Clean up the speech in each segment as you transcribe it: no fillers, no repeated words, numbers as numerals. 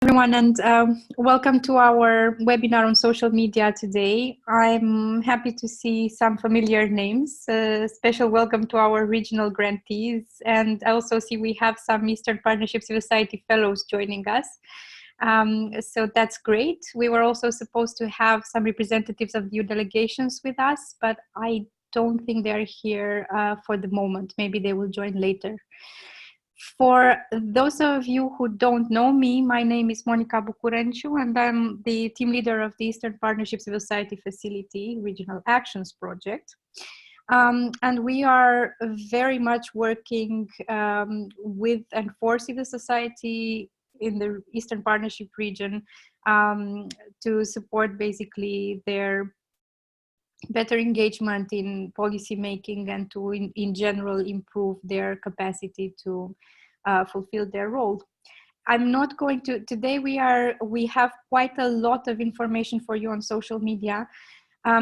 Everyone, and welcome to our webinar on social media today. I'm happy to see some familiar names. Special welcome to our regional grantees, and I also see we have some Eastern Partnership Civil Society fellows joining us. So that's great. We were also supposed to have some representatives of the EU delegations with us, but I don't think they're here for the moment. Maybe they will join later. For those of you who don't know me, my name is Monica Bucurenciu, and I'm the team leader of the Eastern Partnership Civil Society Facility Regional Actions Project. And we are very much working with and for civil society in the Eastern Partnership region to support basically their better engagement in policy making and to in general improve their capacity to fulfill their role. I'm not going to today. We have quite a lot of information for you on social media,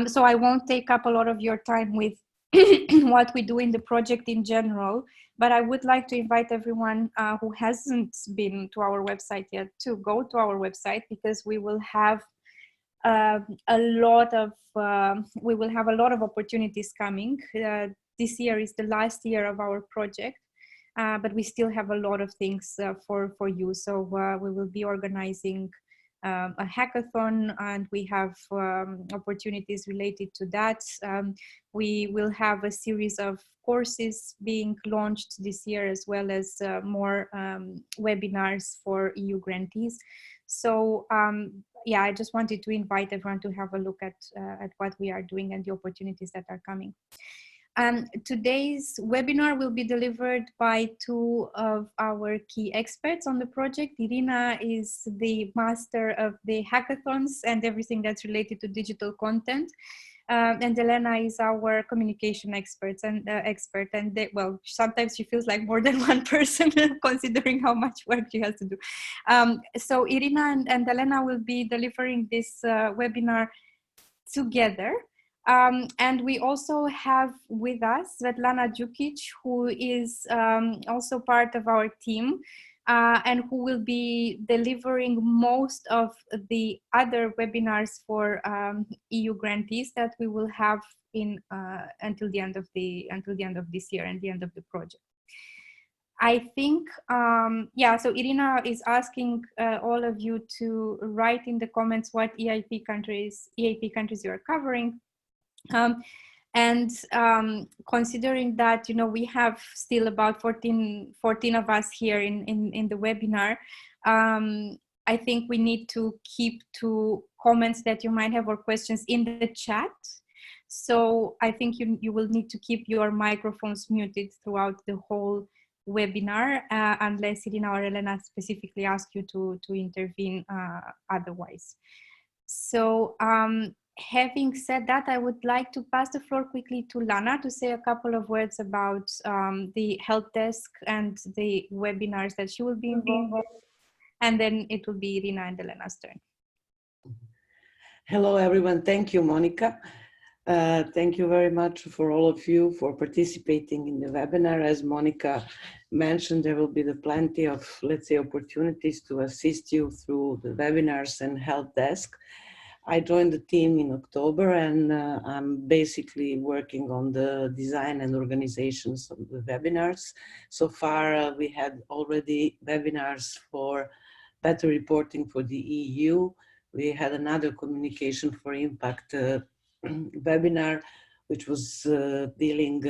so I won't take up a lot of your time with what we do in the project in general, but I would like to invite everyone who hasn't been to our website yet to go to our website, because we will have a lot of opportunities coming. This year is the last year of our project, but we still have a lot of things for you. So we will be organizing a hackathon, and we have opportunities related to that. We will have a series of courses being launched this year, as well as more webinars for EU grantees. So yeah, I just wanted to invite everyone to have a look at what we are doing and the opportunities that are coming. Today's webinar will be delivered by two of our key experts on the project. Irina is the master of the hackathons and everything that's related to digital content. And Elena is our communication expert. Well, sometimes she feels like more than one person considering how much work she has to do. So Irina and Elena will be delivering this webinar together. And we also have with us Svetlana Djukic, who is also part of our team and who will be delivering most of the other webinars for EU grantees that we will have in until the end of this year and the end of the project. I think, yeah, so Irina is asking all of you to write in the comments what EAP countries you are covering. Considering that, you know, we have still about 14 of us here in the webinar, I think we need to keep to comments that you might have or questions in the chat. So I think you will need to keep your microphones muted throughout the whole webinar, unless Irina or Elena specifically ask you to intervene otherwise. So having said that, I would like to pass the floor quickly to Lana to say a couple of words about the help desk and the webinars that she will be involved with, and then it will be Irina and Elena's turn. Hello, everyone. Thank you, Monica. Thank you very much for all of you for participating in the webinar. As Monica mentioned, there will be plenty of, let's say, opportunities to assist you through the webinars and help desk. I joined the team in October, and I'm basically working on the design and organizations of the webinars. So far, we had already webinars for better reporting for the EU. We had another communication for impact webinar, which was dealing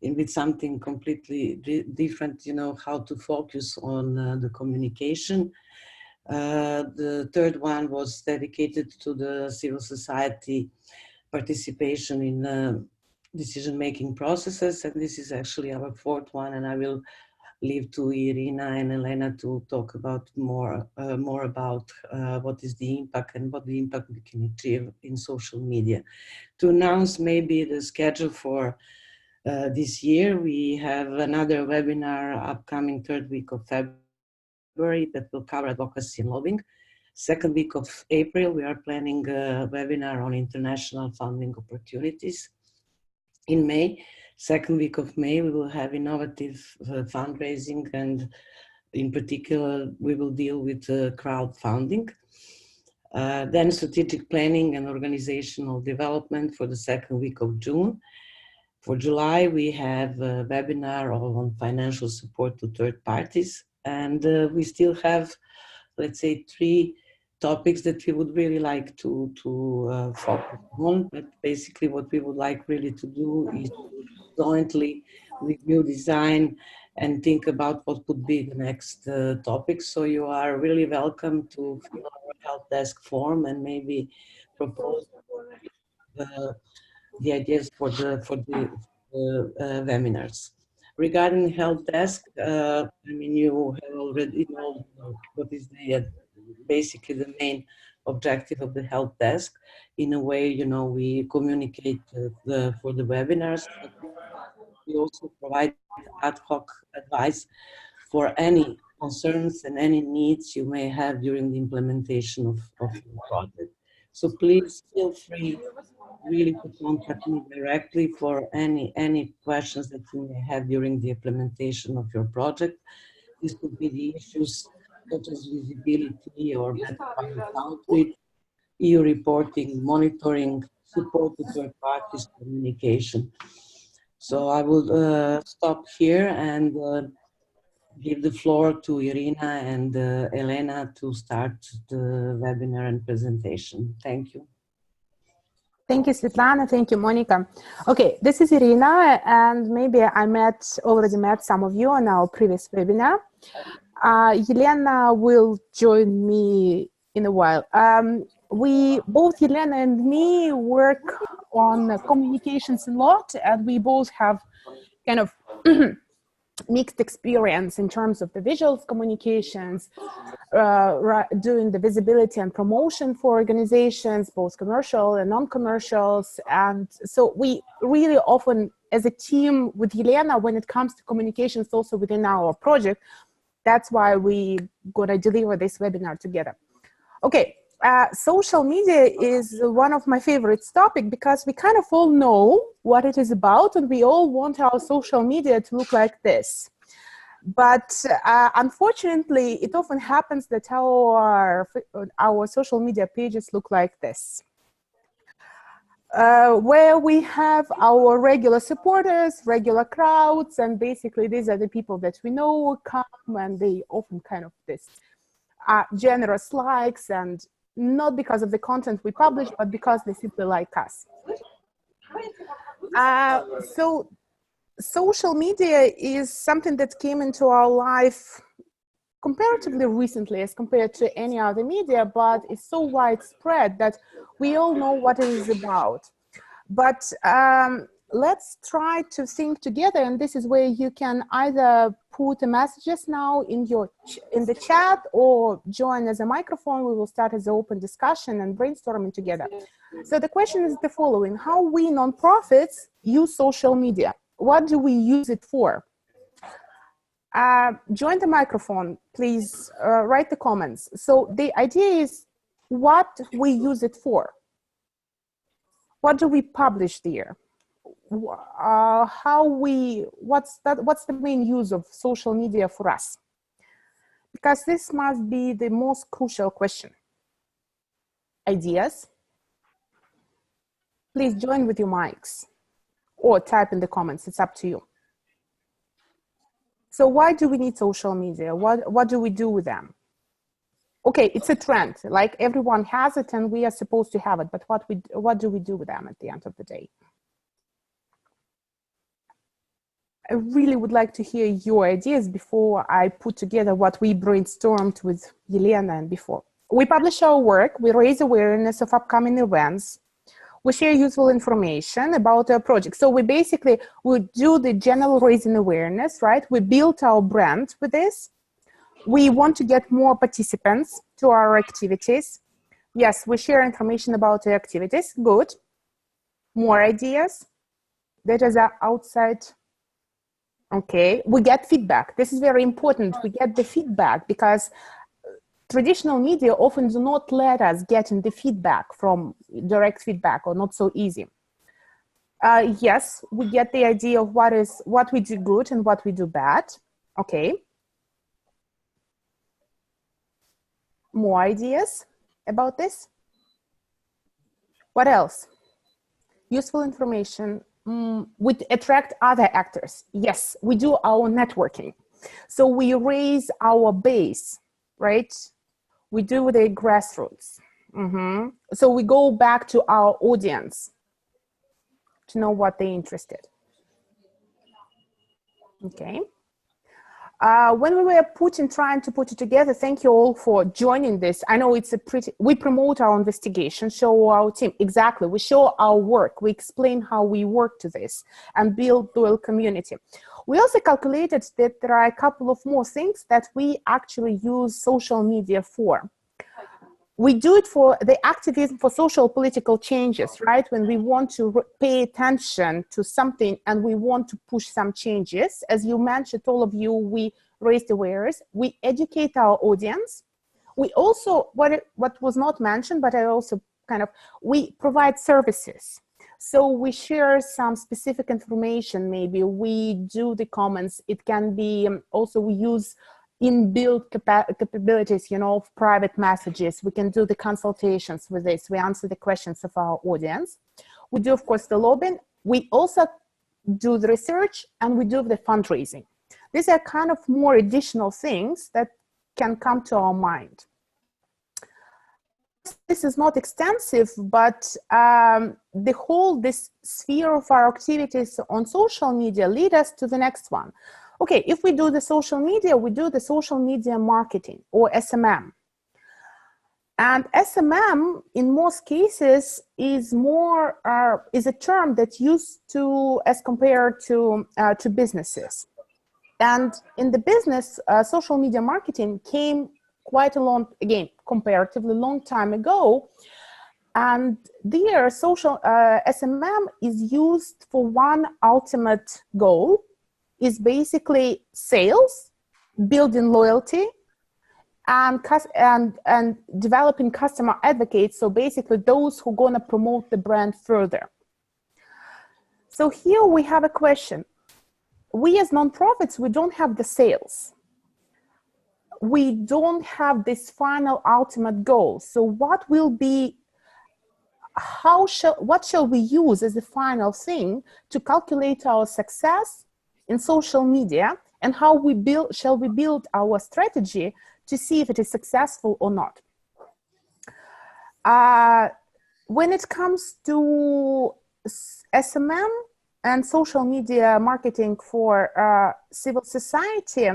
with something completely different, you know, how to focus on the communication. The third one was dedicated to the civil society participation in decision-making processes, and this is actually our fourth one, and I will leave to Irina and Elena to talk about more about what is the impact and what the impact we can achieve in social media. To announce maybe the schedule for this year, we have another webinar upcoming third week of February that will cover advocacy and lobbying. Second week of April, we are planning a webinar on international funding opportunities. In May, second week of May, we will have innovative fundraising and In particular, we will deal with crowdfunding. Then strategic planning and organizational development for the second week of June. For July, we have a webinar on financial support to third parties. And we still have, let's say, 3 topics that we would really like to focus on. But basically what we would like really to do is to jointly review design and think about what could be the next topic. So you are really welcome to fill our help desk form and maybe propose the ideas for the webinars. Regarding help desk, I mean, you have already know what is the basically the main objective of the help desk. In a way, you know, we communicate for the webinars, but we also provide ad hoc advice for any concerns and any needs you may have during the implementation of your project. So please feel free really to contact me directly for any questions that you may have during the implementation of your project. This could be the issues such as visibility or better public outreach, EU reporting, monitoring, support to third parties, communication. So I will stop here and give the floor to Irina and Elena to start the webinar and presentation. Thank you. Thank you, Svetlana. Thank you, Monica. Okay, this is Irina, and maybe I already met some of you on our previous webinar. Elena will join me in a while. Both Elena and me work on communications a lot, and we both have kind of mixed experience in terms of the visual communications, doing the visibility and promotion for organizations, both commercial and non-commercials. And so we really often, as a team with Elena, when it comes to communications also within our project, that's why we gonna deliver this webinar together. Okay, social media is one of my favorite topics because we kind of all know what it is about and we all want our social media to look like this. But unfortunately, it often happens that our social media pages look like this. Where we have our regular supporters, regular crowds, and basically these are the people that we know come and they often kind of this generous likes, and not because of the content we publish, but because they simply like us. So social media is something that came into our life comparatively recently as compared to any other media, but it's so widespread that we all know what it is about. But let's try to think together, and this is where you can either put the messages now in the chat or join as a microphone. We will start as an open discussion and brainstorming together. So the question is the following: how we nonprofits use social media? What do we use it for? Join the microphone, please. Write the comments. So the idea is what we use it for. What do we publish there? What's the main use of social media for us? Because this must be the most crucial question. Ideas? Please join with your mics or type in the comments, it's up to you. So why do we need social media? What do we do with them? Okay, it's a trend, like everyone has it and we are supposed to have it, but what do we do with them at the end of the day? I really would like to hear your ideas before I put together what we brainstormed with Elena and before. We publish our work, we raise awareness of upcoming events, we share useful information about our project. So we basically do the general raising awareness, right? We build our brand with this. We want to get more participants to our activities. Yes, we share information about the activities, good. More ideas, that is outside. Okay, we get feedback. This is very important. We get the feedback because traditional media often do not let us get in the feedback from direct feedback, or not so easy. Yes, we get the idea of what we do good and what we do bad. Okay. More ideas about this? What else? Useful information. We attract other actors. Yes, we do our networking. So we raise our base, right? We do the grassroots. So we go back to our audience to know what they're interested. Okay. When we were trying to put it together, thank you all for joining this. I know it's we promote our investigation, show our team. Exactly, we show our work. We explain how we work to this and build loyal community. We also calculated that there are a couple of more things that we actually use social media for. We do it for the activism for social political changes, right? When we want to pay attention to something and we want to push some changes. As you mentioned, all of you, we raised awareness, we educate our audience. We also, what was not mentioned, but I also we provide services. So we share some specific information, maybe we do the comments. It can be also we use inbuilt capabilities, of private messages. We can do the consultations with this. We answer the questions of our audience. We do, of course, the lobbying. We also do the research and we do the fundraising. These are kind of more additional things that can come to our mind. This is not extensive, but this sphere of our activities on social media lead us to the next one. Okay, if we do the social media, we do the social media marketing or SMM. And SMM, in most cases, is a term that's used to as compared to businesses. And in the business, social media marketing came quite a long, again, comparatively long time ago. And there, social SMM is used for one ultimate goal, is basically sales, building loyalty, and developing customer advocates. So basically those who are going to promote the brand further. So here we have a question. We as nonprofits, we don't have the sales. We don't have this final ultimate goal. So what will be, what shall we use as the final thing to calculate our success in social media, and how shall we build our strategy to see if it is successful or not? When it comes to SMM and social media marketing for civil society,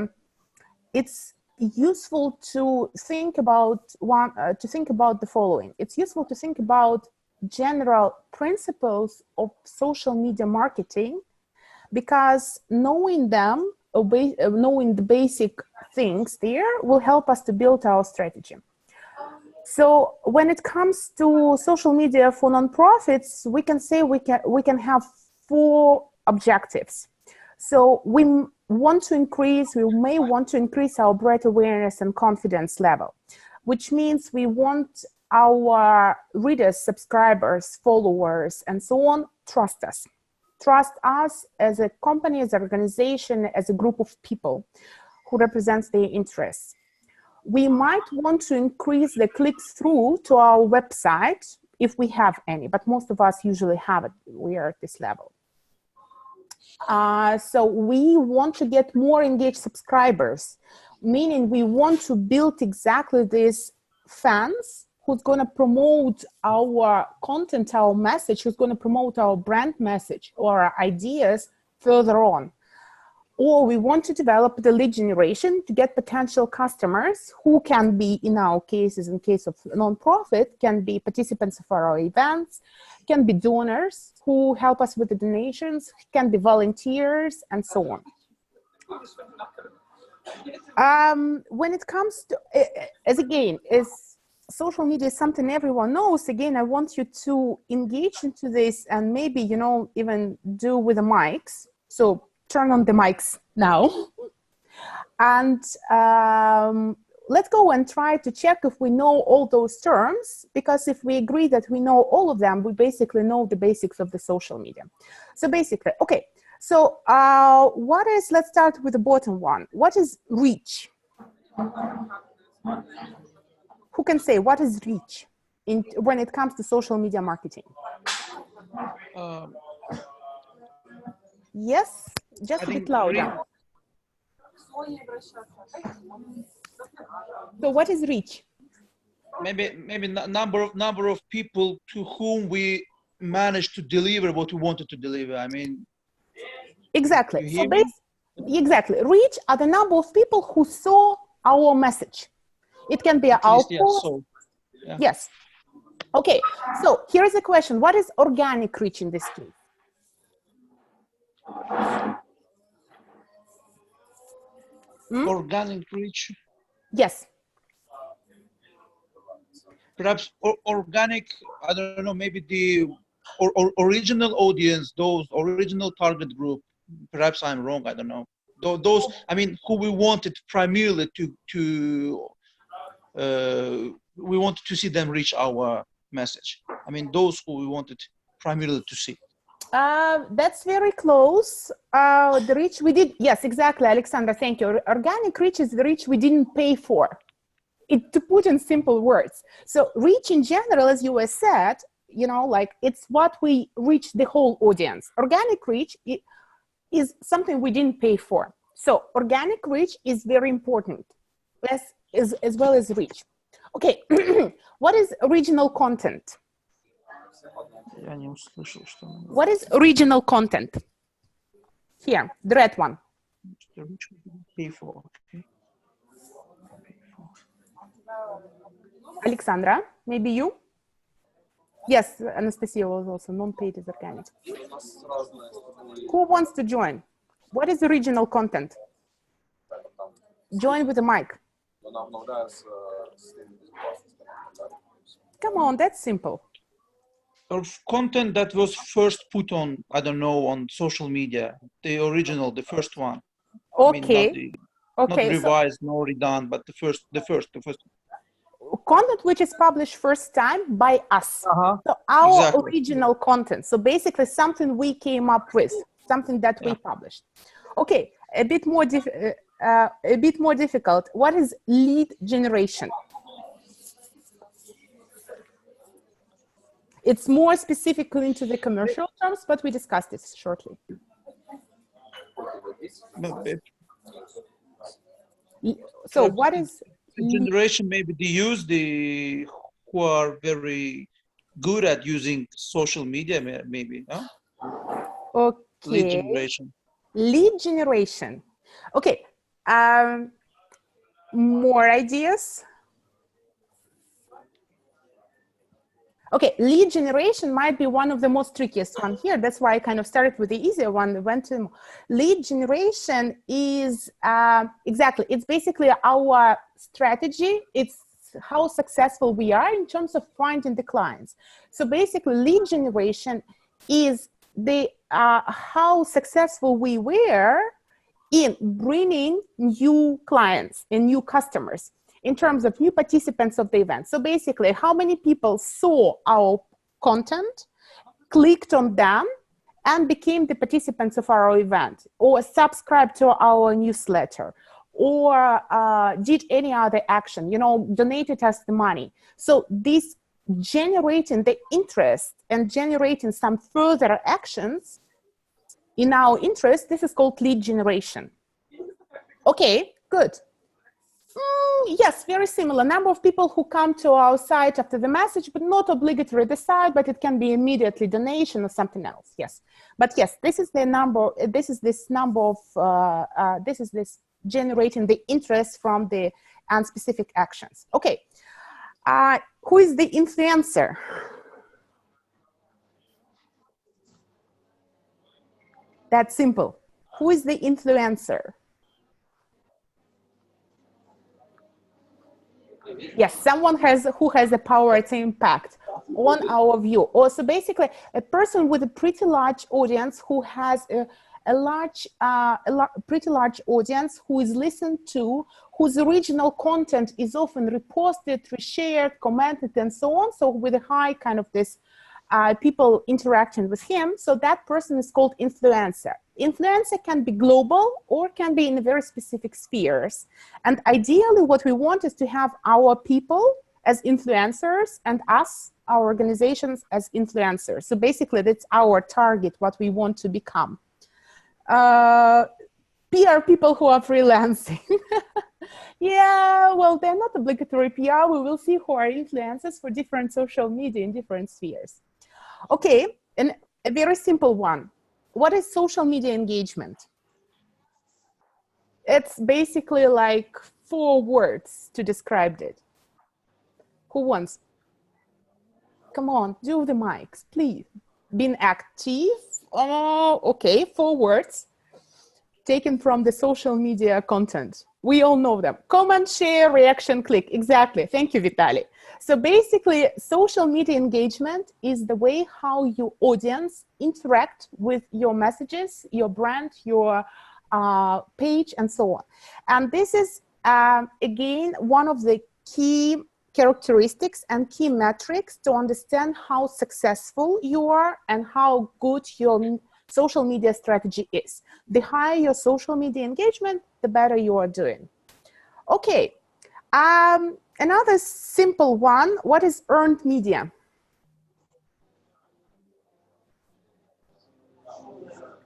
it's useful to think about the following. It's useful to think about general principles of social media marketing, because knowing them, knowing the basic things there will help us to build our strategy. So when it comes to social media for nonprofits, we can say we can have 4 objectives. So we may want to increase our brand awareness and confidence level, which means we want our readers, subscribers, followers, and so on, trust us. Trust us as a company, as an organization, as a group of people who represents their interests. We might want to increase the click-through to our website if we have any, but most of us usually have it. We are at this level. So we want to get more engaged subscribers, meaning we want to build exactly these fans who's going to promote our content, our message, who's going to promote our brand message or our ideas further on. Or we want to develop the lead generation to get potential customers who can be, in our cases, in case of nonprofit, can be participants of our events, can be donors who help us with the donations, can be volunteers, and so on. When it comes to, as social media is something everyone knows, again, I want you to engage into this and maybe, even do with the mics. So turn on the mics now. And let's go and try to check if we know all those terms, because if we agree that we know all of them, we basically know the basics of the social media. So basically, okay. So let's start with the bottom one. What is reach? Who can say what is reach when it comes to social media marketing? Yes, just a bit louder. So what is reach? Maybe number of people to whom we managed to deliver what we wanted to deliver. I mean, exactly. So exactly, reach are the number of people who saw our message. It can be our post. Yeah. Yes. Okay. So here is a question: what is organic reach in this case? Organic reach. Yes. Perhaps organic, I don't know, maybe the original audience, those original target group. Perhaps I'm wrong, I don't know. Those, I mean, who we wanted primarily we wanted to see them reach our message. I mean, those who we wanted primarily to see. That's very close. The reach we did, yes, exactly, Alexandra, thank you. Organic reach is the reach we didn't pay for. To put in simple words. So reach in general, as you were said, you know, like it's what we reach the whole audience. Organic reach is something we didn't pay for. So organic reach is very important, as well as reach. Okay, what is original content? What is original content? Here, the red one. Pay for. Okay. Alexandra, maybe you? Yes, Anastasia was also non-paid is organic. Who wants to join? What is original content? Join with the mic. Come on, that's simple. Of content that was first put on, I don't know, on social media, the original, the first one. Okay. I mean, not revised, no redone, but the first. Content which is published first time by us. So our original content. So basically something we came up with, something that we published. Okay, a bit more difficult. What is lead generation? It's more specifically into the commercial terms, but we discussed this shortly. So what is generation? Maybe who are very good at using social media, maybe. Huh? Okay. Lead generation. Lead generation. Okay. More ideas? Okay, lead generation might be one of the most trickiest one here. That's why I kind of started with the easier one. Went to lead generation is exactly. It's basically our strategy. It's how successful we are in terms of finding the clients. So basically, lead generation is the how successful we were in bringing new clients and new customers in terms of new participants of the event. So basically, how many people saw our content, clicked on them, and became the participants of our event, or subscribed to our newsletter, or did any other action, you know, donated us the money. So this generating the interest and generating some further actions in our interest, this is called lead generation. Okay, good. Yes, very similar. Number of people who come to our site after the message, but not obligatory the site, but it can be immediately donation or something else. Yes, but yes, this is the number. This is this number of. This is this generating the interest from the specific actions. Okay, who is the influencer? That's simple. Who is the influencer? Yes, someone who has a power to impact on our view. Also, basically, a person with a pretty large audience who has a pretty large audience who is listened to, whose original content is often reposted, reshared, commented, and so on. So with a high kind of this people interacting with him. So that person is called influencer. Influencer can be global or can be in very specific spheres. And ideally what we want is to have our people as influencers and us, our organizations, as influencers. So basically, that's our target, what we want to become. PR people who are freelancing. Yeah, well, they're not obligatory PR. We will see who are influencers for different social media in different spheres. Okay, and a very simple one. What is social media engagement? It's basically like 4 words to describe it. Who wants? Come on, do the mics, please. Being active. Oh, okay, 4 words taken from the social media content. We all know them. Comment, share, reaction, click. Exactly. Thank you, Vitaly. So basically, social media engagement is the way how your audience interact with your messages, your brand, your page, and so on. And this is, again, one of the key characteristics and key metrics to understand how successful you are and how good your social media strategy is. The higher your social media engagement, the better you are doing. Okay, another simple one. What is earned media?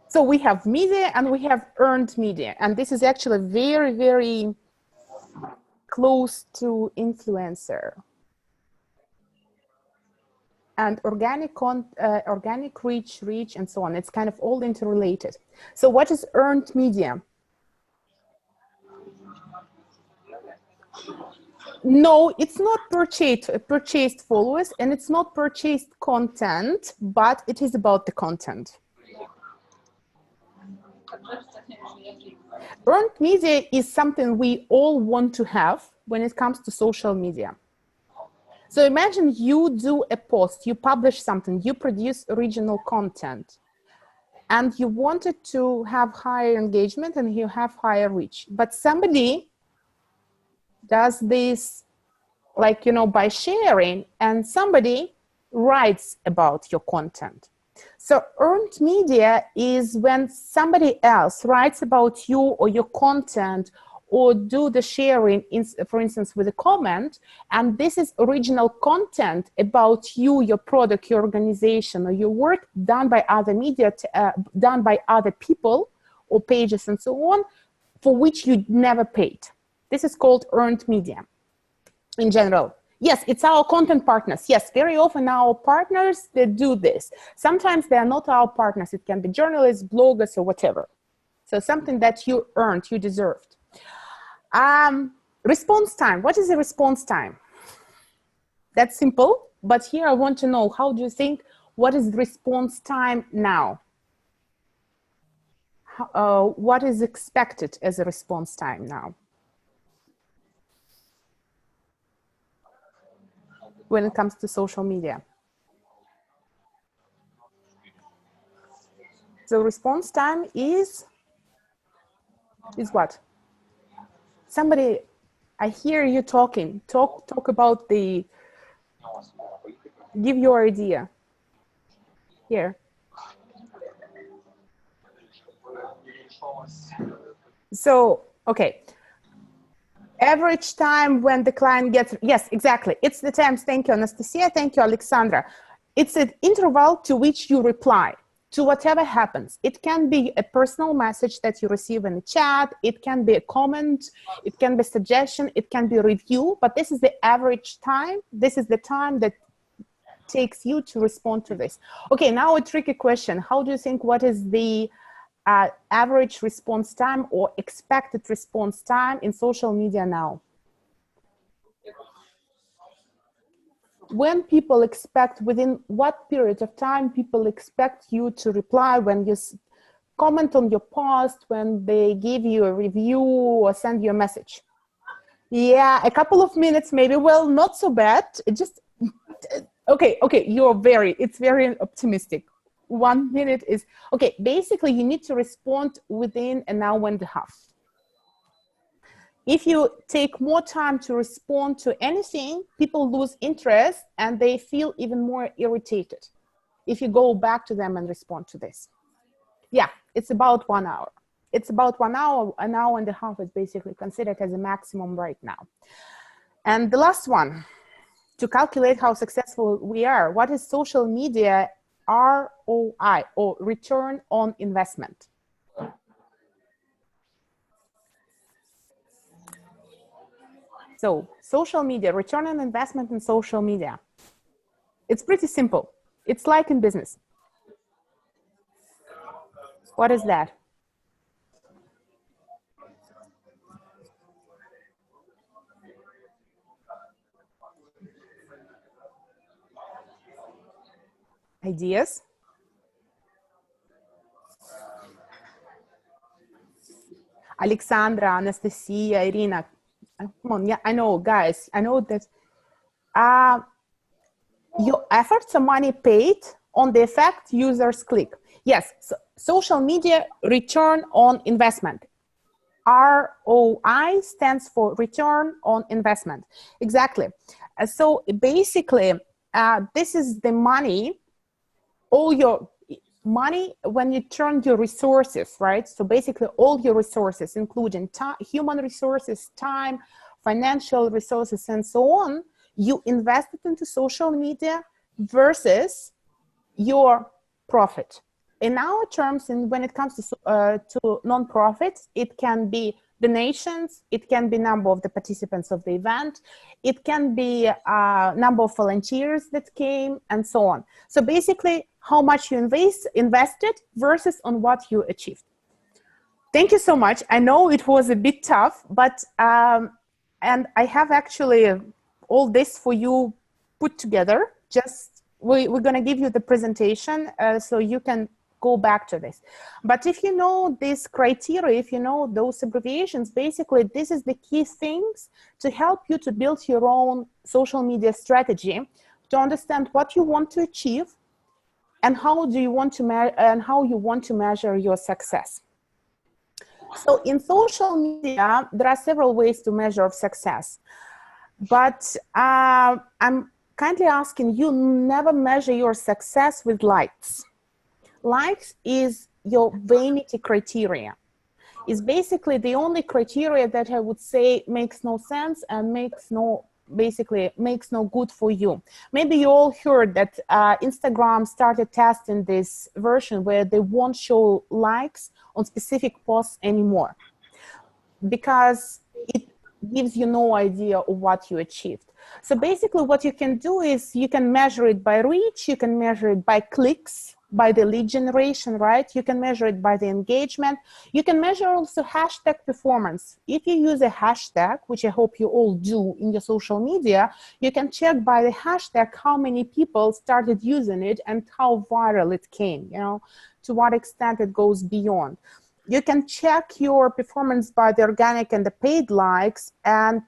So we have media and we have earned media. And this is actually very, very close to influencer. And organic reach, and so on. It's kind of all interrelated. So what is earned media? No, it's not purchased followers, and it's not purchased content, but it is about the content. Earned media is something we all want to have when it comes to social media. So imagine you do a post, you publish something, you produce original content, and you wanted to have higher engagement and you have higher reach. But somebody does this, like, you know, by sharing, and somebody writes about your content. So earned media is when somebody else writes about you or your content, or do the sharing, for instance, with a comment, and this is original content about you, your product, your organization, or your work done by other media, done by other people or pages and so on, for which you never paid. This is called earned media in general. Yes, it's our content partners. Yes, very often our partners, they do this. Sometimes they are not our partners. It can be journalists, bloggers, or whatever. So something that you earned, you deserved. Response time. What is a response time? That's simple, but here I want to know, how do you think, what is response time now? What is expected as a response time now? When it comes to social media. So response time is what? Somebody, I hear you talking. Talk about the, give your idea. Here. So, okay. Average time when the client gets, yes, exactly. It's the times. Thank you, Anastasia. Thank you, Alexandra. It's an interval to which you reply to whatever happens. It can be a personal message that you receive in the chat. It can be a comment. It can be a suggestion. It can be a review, but this is the average time. This is the time that takes you to respond to this. Okay, now a tricky question. How do you think, what is the average response time or expected response time in social media now? When people expect, within what period of time people expect you to reply, when you comment on your post, when they give you a review or send you a message? Yeah, a couple of minutes maybe. Well, not so bad. It just, okay, it's very optimistic. 1 minute is, okay, basically you need to respond within an hour and a half. If you take more time to respond to anything, people lose interest and they feel even more irritated if you go back to them and respond to this. Yeah, it's about 1 hour. It's about 1 hour, an hour and a half is basically considered as a maximum right now. And the last one, to calculate how successful we are. What is social media ROI, or return on investment? So social media, return on investment in social media. It's pretty simple. It's like in business. What is that? Ideas? Alexandra, Anastasia, Irina. Come on, yeah, I know, guys. I know that your efforts are money paid on the effect users click. Yes, so social media return on investment. ROI stands for return on investment. Exactly. So basically, this is the money, all your money when you turn your resources, right? So basically all your resources, including human resources, time, financial resources, and so on, you invest it into social media versus your profit. In our terms, and when it comes to non-profits, it can be donations, it can be number of the participants of the event, it can be number of volunteers that came, and so on. So basically, how much you invested versus on what you achieved. Thank you so much. I know it was a bit tough, but and I have actually all this for you put together. Just we're going to give you the presentation so you can go back to this. But if you know this criteria, if you know those abbreviations, basically this is the key things to help you to build your own social media strategy, to understand what you want to achieve and how do you want to measure your success. So in social media, there are several ways to measure success, but I'm kindly asking you, never measure your success with likes. Likes is your vanity criteria. It's basically the only criteria that I would say makes no sense and makes no good for you. Maybe you all heard that Instagram started testing this version where they won't show likes on specific posts anymore because it gives you no idea of what you achieved. So basically what you can do is you can measure it by reach, you can measure it by clicks, by the lead generation, right? You can measure it by the engagement. You can measure also hashtag performance. If you use a hashtag, which I hope you all do in your social media, you can check by the hashtag how many people started using it and how viral it came, you know, to what extent it goes beyond. You can check your performance by the organic and the paid likes. And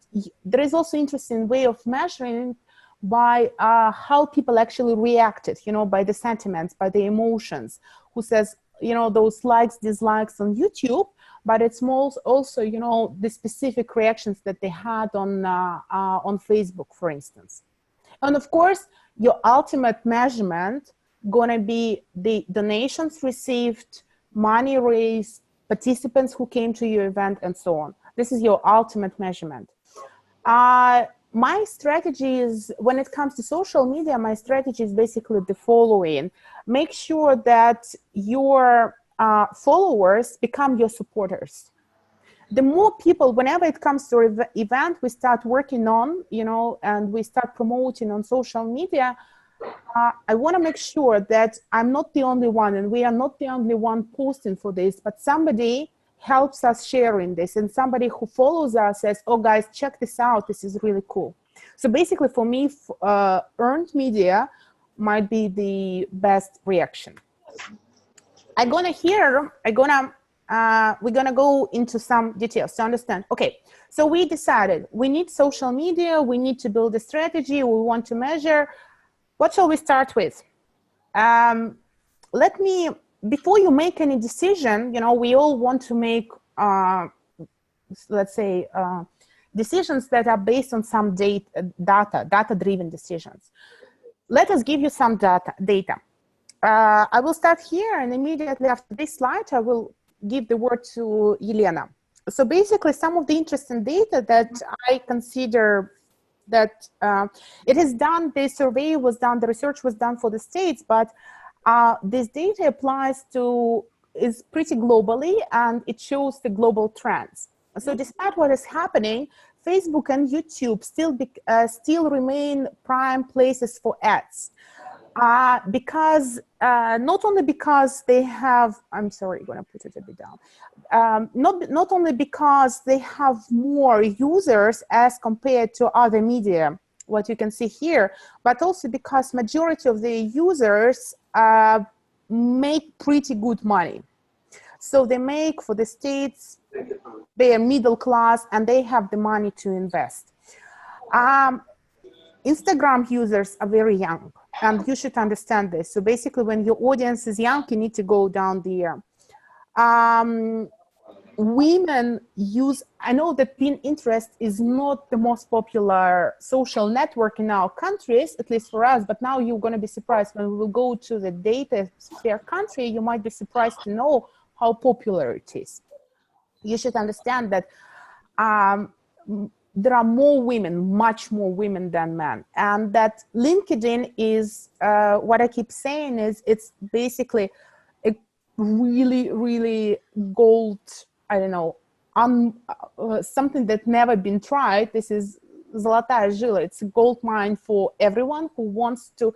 there is also an interesting way of measuring by how people actually reacted, you know, by the sentiments, by the emotions, who says, you know, those likes, dislikes on YouTube, but it's more also, you know, the specific reactions that they had on Facebook, for instance. And of course, your ultimate measurement gonna be the donations received, money raised, participants who came to your event, and so on. This is your ultimate measurement. My strategy is, when it comes to social media, my strategy is basically the following. Make sure that your followers become your supporters. The more people, whenever it comes to an event we start working on, you know, and we start promoting on social media, I want to make sure that I'm not the only one and we are not the only one posting for this, but somebody helps us sharing this, and somebody who follows us says, oh guys, check this out, this is really cool. So basically for me, earned media might be the best reaction. We're gonna go into some details to understand. Okay, so we decided we need social media, we need to build a strategy, we want to measure. What shall we start with? Before you make any decision, you know, we all want to make, let's say, decisions that are based on some data-driven decisions. Let us give you some data. I will start here, and immediately after this slide, I will give the word to Elena. So basically, some of the interesting data that I consider that it is done, the survey was done, the research was done for the States, but this data applies to, is pretty globally, and it shows the global trends. So despite what is happening, Facebook and YouTube still remain prime places for ads. Because not only because they have, I'm sorry, I'm gonna put it a bit down. Not only because they have more users as compared to other media, what you can see here, but also because majority of the users make pretty good money. So they make, for the States, they are middle class and they have the money to invest. Instagram users are very young, and you should understand this. So basically, when your audience is young, you need to go down there. Women use, I know that Pinterest is not the most popular social network in our countries, at least for us, but now you're going to be surprised when we will go to the data sphere country, you might be surprised to know how popular it is. You should understand that there are more women, much more women than men, and that LinkedIn is, what I keep saying is, it's basically a really, really gold, I don't know, something that never been tried. This is Zolotaya Zhila. It's a gold mine for everyone who wants to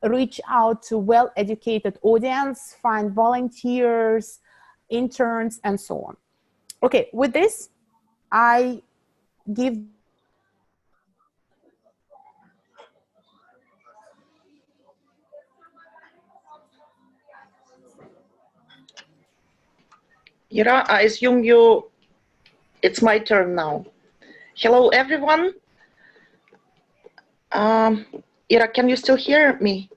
reach out to well-educated audience, find volunteers, interns, and so on. Okay, with this, I give Ira, I assume it's my turn now. Hello, everyone. Ira, can you still hear me?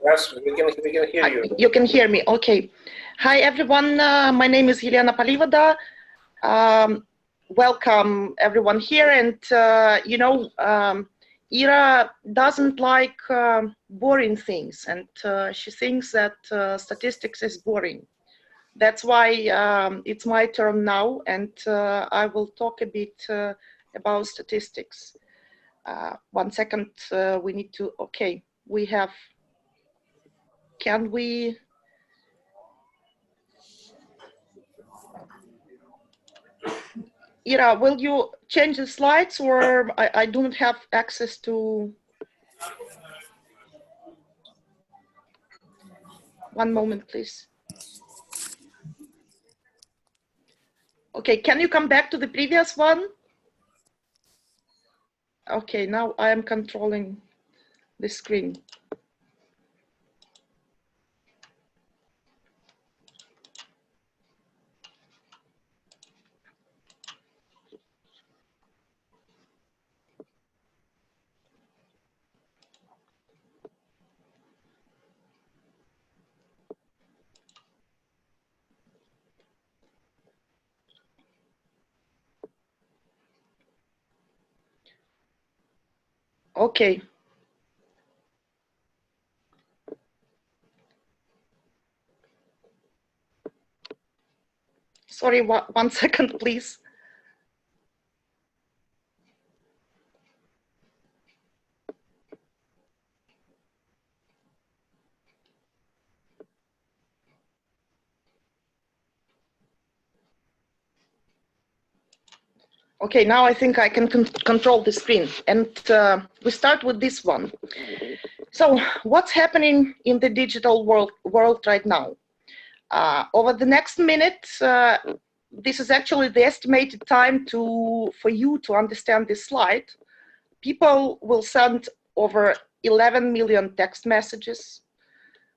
Yes, we can hear you. You can hear me, okay. Hi, everyone. My name is Yelena Polivoda. Welcome, everyone here. And, you know, Ira doesn't like boring things, and she thinks that statistics is boring. That's why it's my turn now, and I will talk a bit about statistics. 1 second, we need to, okay, we have, can we? Ira, will you change the slides, or I don't have access to? 1 moment, please. Okay, can you come back to the previous one? Okay, now I am controlling the screen. Okay. Sorry, 1 second, please. Okay, now I think I can control the screen, and we start with this one. So what's happening in the digital world right now? Over the next minute, this is actually the estimated time for you to understand this slide. People will send over 11 million text messages.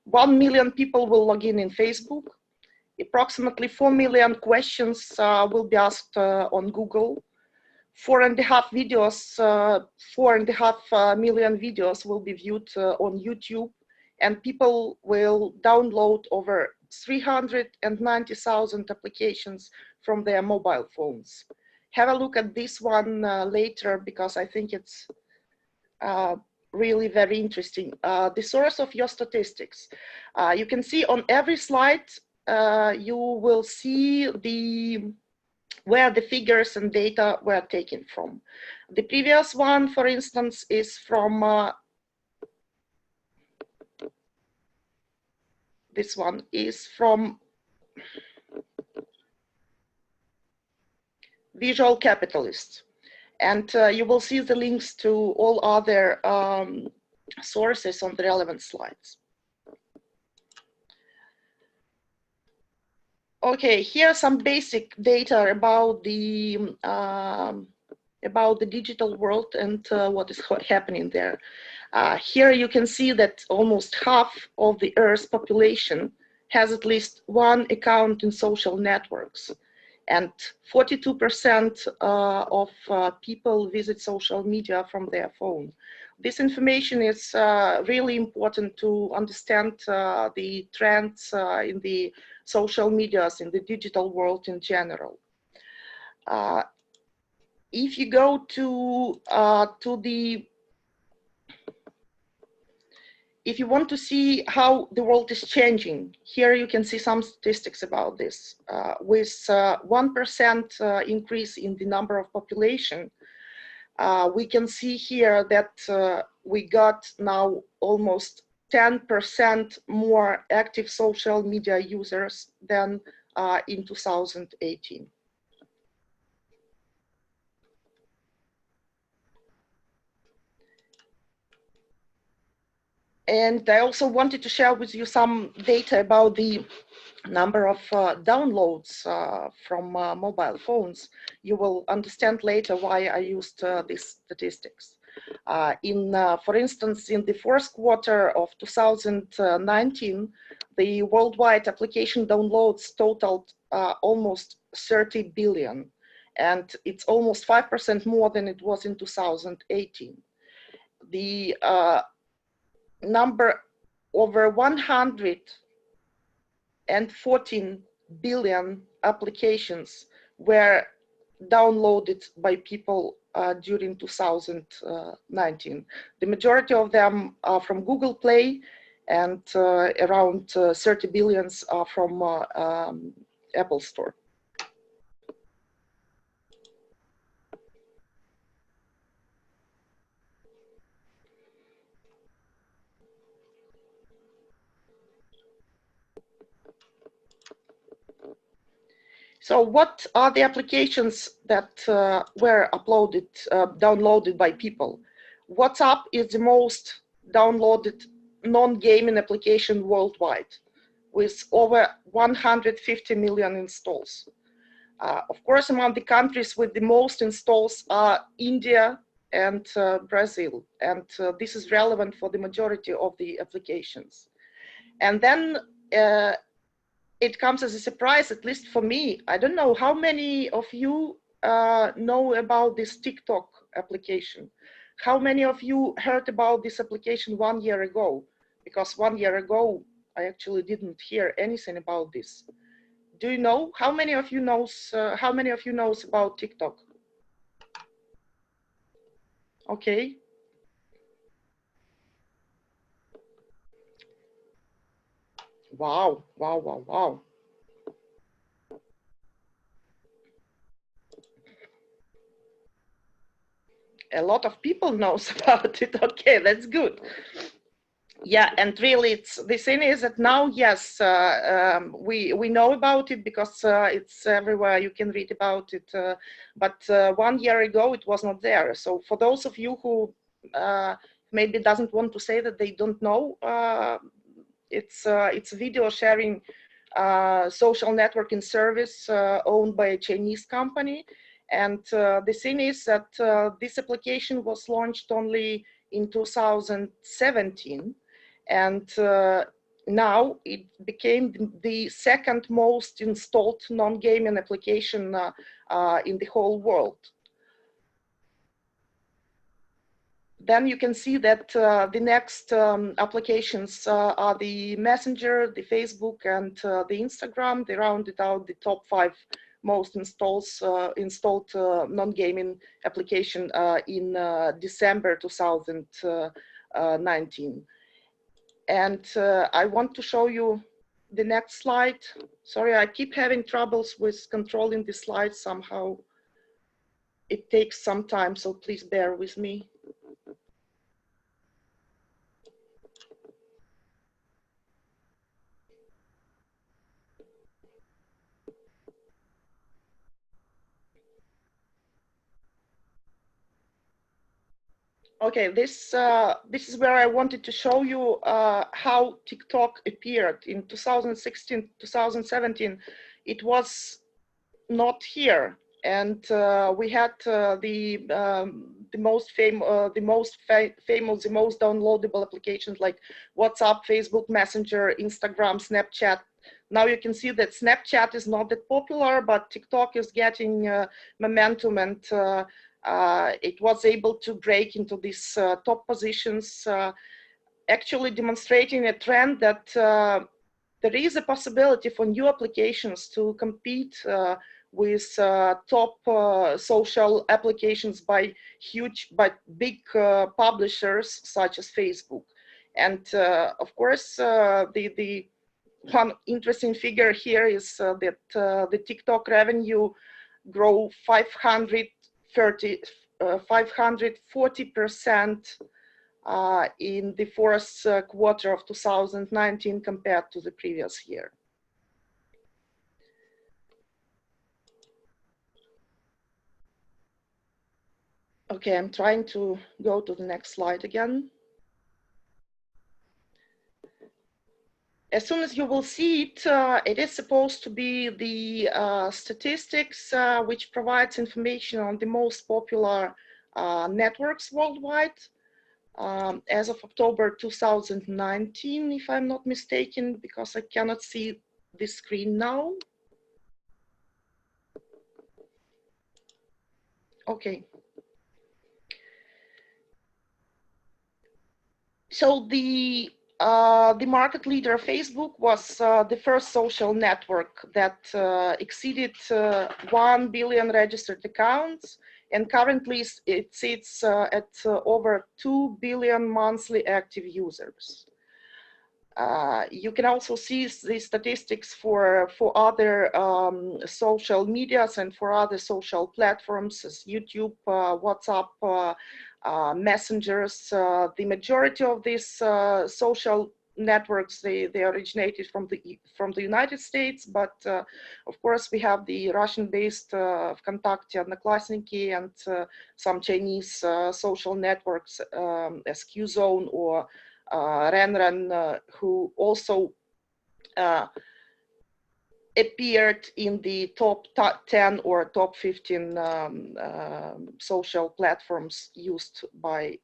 1 million people will log in Facebook. Approximately 4 million questions will be asked on Google. 4.5 million videos will be viewed on YouTube, and people will download over 390,000 applications from their mobile phones. Have a look at this one later, because I think it's really very interesting. The source of your statistics. You can see on every slide, you will see the where the figures and data were taken from. The previous one, for instance, is from this one is from Visual Capitalist. And you will see the links to all other sources on the relevant slides. Okay, here are some basic data about the digital world and what is happening there. Here you can see that almost half of the Earth's population has at least one account in social networks, and 42% of people visit social media from their phone. This information is really important to understand the trends in the social medias, in the digital world in general. If you go to if you want to see how the world is changing, here you can see some statistics about this. With 1% increase in the number of population, we can see here that we got now almost 10% more active social media users than in 2018. And I also wanted to share with you some data about the number of downloads from mobile phones. You will understand later why I used these statistics. For instance, in the fourth quarter of 2019, the worldwide application downloads totaled almost 30 billion, and it's almost 5% more than it was in 2018. The number over 114 billion applications were downloaded by people during 2019. The majority of them are from Google Play, and around 30 billions are from Apple Store. So what are the applications that were downloaded by people? WhatsApp is the most downloaded non-gaming application worldwide, with over 150 million installs. Of course, among the countries with the most installs are India and Brazil, and this is relevant for the majority of the applications. And then it comes as a surprise, at least for me. I don't know how many of you know about this TikTok application. How many of you heard about this application 1 year ago? Because 1 year ago, I actually didn't hear anything about this. Do you know? How many of you knows about TikTok? Okay. Wow, wow, wow, wow. A lot of people knows about it. Okay, that's good. Yeah, and really, the thing is that now, yes, we know about it because it's everywhere. You can read about it. But 1 year ago, it was not there. So for those of you who maybe doesn't want to say that they don't know, it's a video sharing social networking service owned by a Chinese company. And the thing is that this application was launched only in 2017. And now it became the second most installed non-gaming application in the whole world. Then you can see that the next applications are the Messenger, the Facebook, and the Instagram. They rounded out the top 5 most installed non-gaming application in December 2019. And I want to show you the next slide. Sorry, I keep having troubles with controlling the slides somehow. It takes some time, so please bear with me. Okay, this is where I wanted to show you how TikTok appeared in 2016, 2017. It was not here, and we had the most famous, the most downloadable applications like WhatsApp, Facebook Messenger, Instagram, Snapchat. Now you can see that Snapchat is not that popular, but TikTok is getting momentum, and it was able to break into these top positions, actually demonstrating a trend that there is a possibility for new applications to compete with top social applications by big publishers such as Facebook. And of course, the one interesting figure here is that the TikTok revenue grow 540% in the fourth quarter of 2019 compared to the previous year. Okay, I'm trying to go to the next slide again. As soon as you will see it, it is supposed to be the statistics which provides information on the most popular networks worldwide. As of October 2019, if I'm not mistaken, because I cannot see the screen now. Okay. So the market leader, Facebook, was the first social network that exceeded 1 billion registered accounts, and currently it sits at over 2 billion monthly active users. You can also see the statistics for other social medias and for other social platforms as YouTube, WhatsApp, messengers. The majority of these social networks, they originated from the United States, but of course we have the Russian-based Vkontakte, Odnoklassniki, and some Chinese social networks as Qzone or Renren, who also appeared in the top 10 or top 15 social platforms used by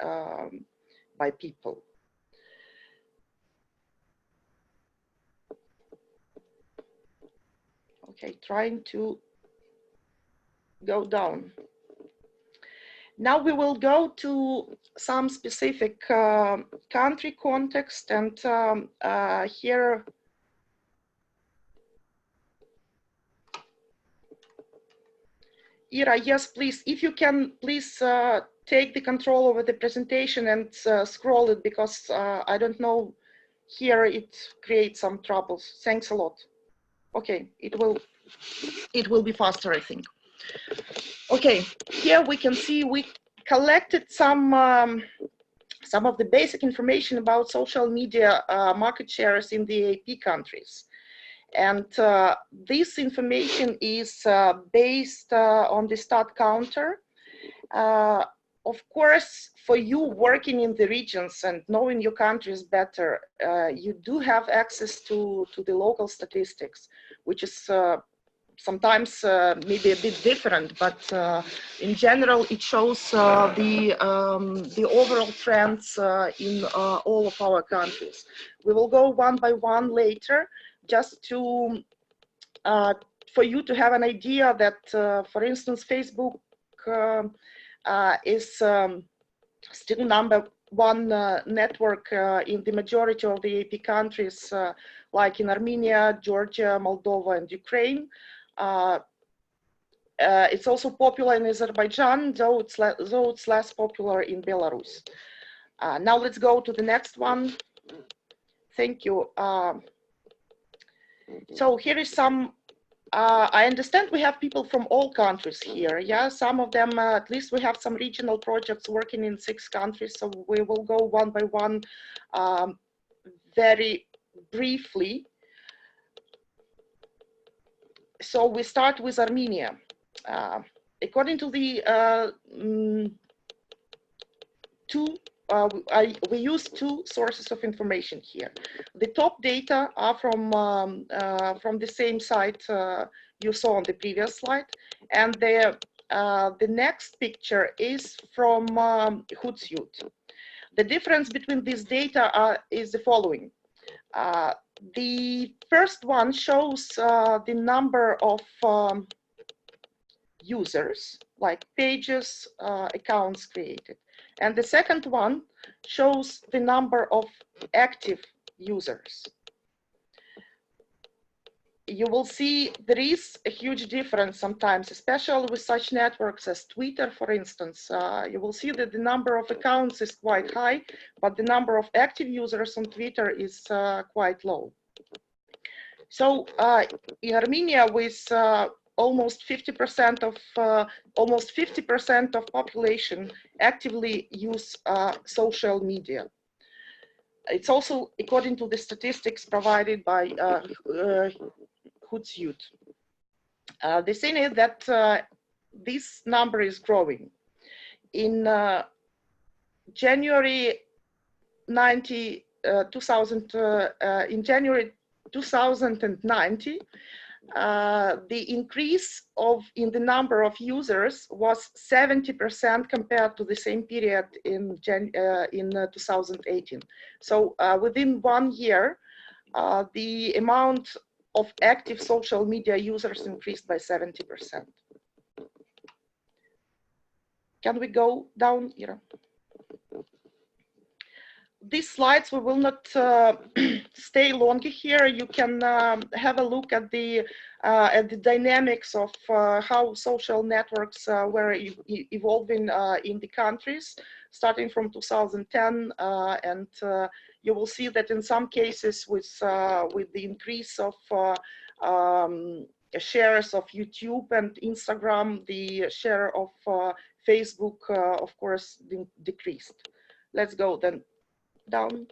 people. Okay, trying to go down. Now we will go to some specific country context, and here Ira, yes, please, if you can, please take the control over the presentation and scroll it, because I don't know, here it creates some troubles. Thanks a lot. Okay, it will be faster, I think. Okay, here we can see we collected some of the basic information about social media market shares in the AP countries. And this information is based on the StatCounter. Of course, for you working in the regions and knowing your countries better, you do have access to the local statistics, which is sometimes maybe a bit different, but in general, it shows the overall trends in all of our countries. We will go one by one later, just to for you to have an idea that, for instance, Facebook is still #1 network in the majority of the AP countries, like in Armenia, Georgia, Moldova, and Ukraine. It's also popular in Azerbaijan, though it's less popular in Belarus. Now let's go to the next one. Thank you. So here is some, I understand we have people from all countries here. Yeah, some of them, at least we have some regional projects working in 6 countries. So we will go one by one very briefly. So we start with Armenia. According to the we use 2 sources of information here. The top data are from the same site you saw on the previous slide, and the next picture is from Hootsuite. The difference between these data is the following. The first one shows the number of users, like pages, accounts created. And the second one shows the number of active users. You will see there is a huge difference sometimes, especially with such networks as Twitter, for instance. You will see that the number of accounts is quite high, but the number of active users on Twitter is quite low. So in Armenia, with almost 50% of population actively use social media. It's also according to the statistics provided by Hootsuite. The thing is that this number is growing. In January 2090, the increase in the number of users was 70% compared to the same period in 2018. So within 1 year, the amount of active social media users increased by 70%. Can we go down here? These slides, we will not stay longer here. You can have a look at the dynamics of how social networks were evolving in the countries, starting from 2010, and you will see that in some cases, with the increase of shares of YouTube and Instagram, the share of Facebook, of course, decreased. Let's go then down.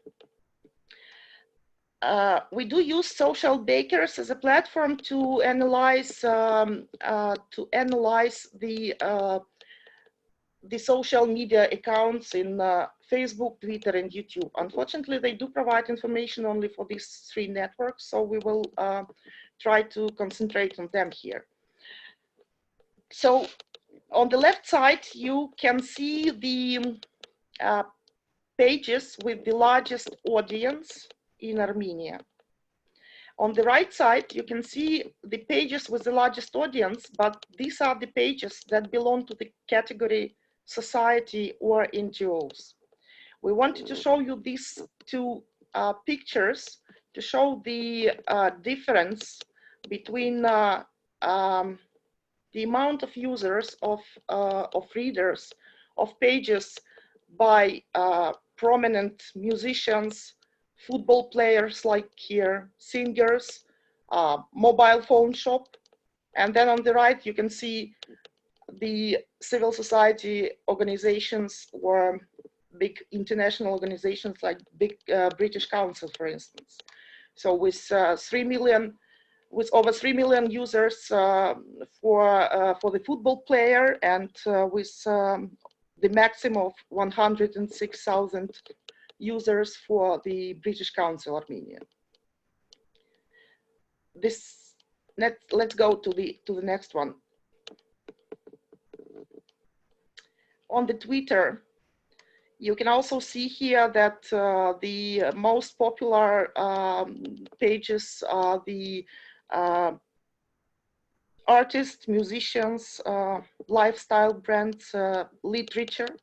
We do use Social Bakers as a platform to analyze the social media accounts in Facebook, Twitter, and YouTube. Unfortunately, they do provide information only for these 3 networks, so we will try to concentrate on them here. So on the left side, you can see the pages with the largest audience in Armenia. On the right side, you can see the pages with the largest audience, but these are the pages that belong to the category society or NGOs. We wanted to show you these 2 pictures to show the difference between the amount of users, of readers, of pages by prominent musicians, football players like here, singers, mobile phone shop. And then on the right, you can see the civil society organizations or big international organizations like big British Council, for instance. So with over 3 million users for the football player, and with the maximum of 106,000 users for the British Council Armenia. Let's go to the next one. On the Twitter, you can also see here that the most popular pages are the artists, musicians, lifestyle brands, literature.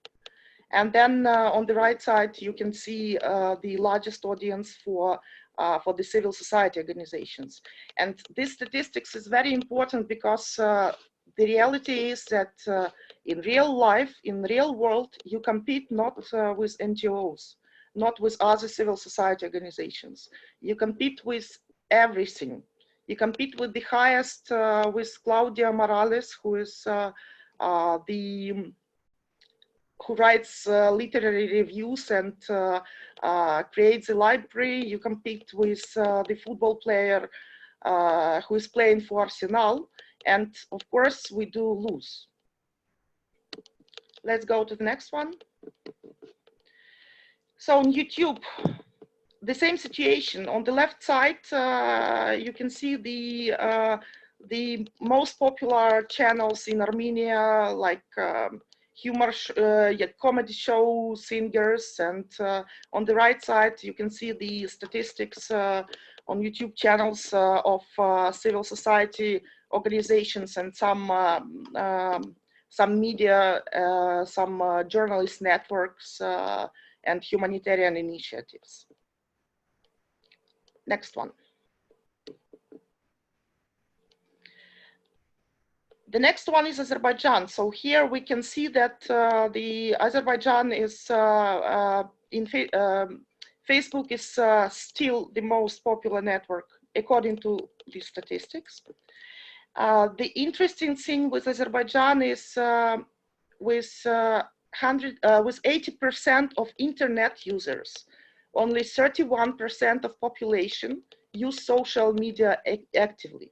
And then on the right side, you can see the largest audience for the civil society organizations. And this statistics is very important because the reality is that in real life, in real world, you compete not with NGOs, not with other civil society organizations. You compete with everything. You compete with the highest, with Claudia Morales, who is who writes literary reviews and creates a library. You compete with the football player who is playing for Arsenal. And of course, we do lose. Let's go to the next one. So on YouTube, the same situation. On the left side, you can see the most popular channels in Armenia, like humor, comedy show, singers, and on the right side, you can see the statistics on YouTube channels of civil society organizations and some media, some journalist networks, and humanitarian initiatives. Next one. The next one is Azerbaijan. So here we can see that the Azerbaijan is Facebook is still the most popular network according to the statistics. The interesting thing with Azerbaijan is with 80% of internet users, only 31% of population use social media actively.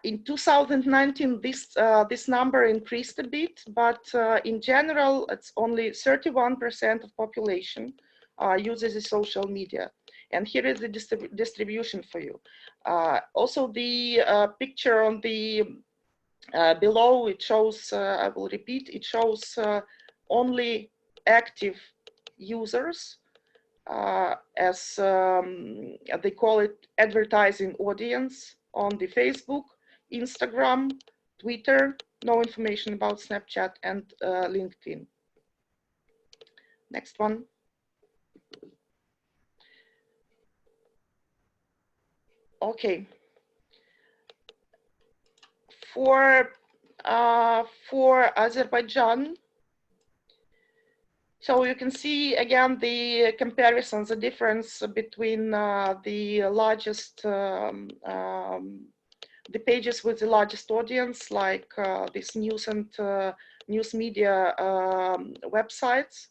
In 2019, this number increased a bit, but in general, it's only 31% of population uses the social media. And here is the distribution for you. Also, the picture on the below, it shows, I will repeat, it shows only active users, as they call it, advertising audience on the Facebook, Instagram, Twitter, no information about Snapchat, and LinkedIn. Next one. Okay. For Azerbaijan, so you can see again the comparisons, the difference between the largest, the pages with the largest audience, like this news and news media websites,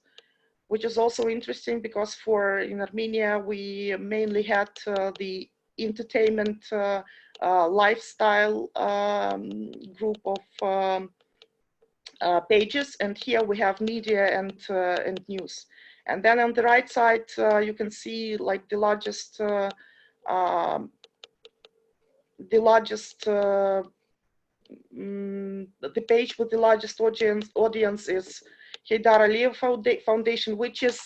which is also interesting because in Armenia, we mainly had the entertainment lifestyle group of pages, and here we have media and news. And then on the right side, you can see like the largest the page with the largest audience is Heydar Aliyev Foundation, which is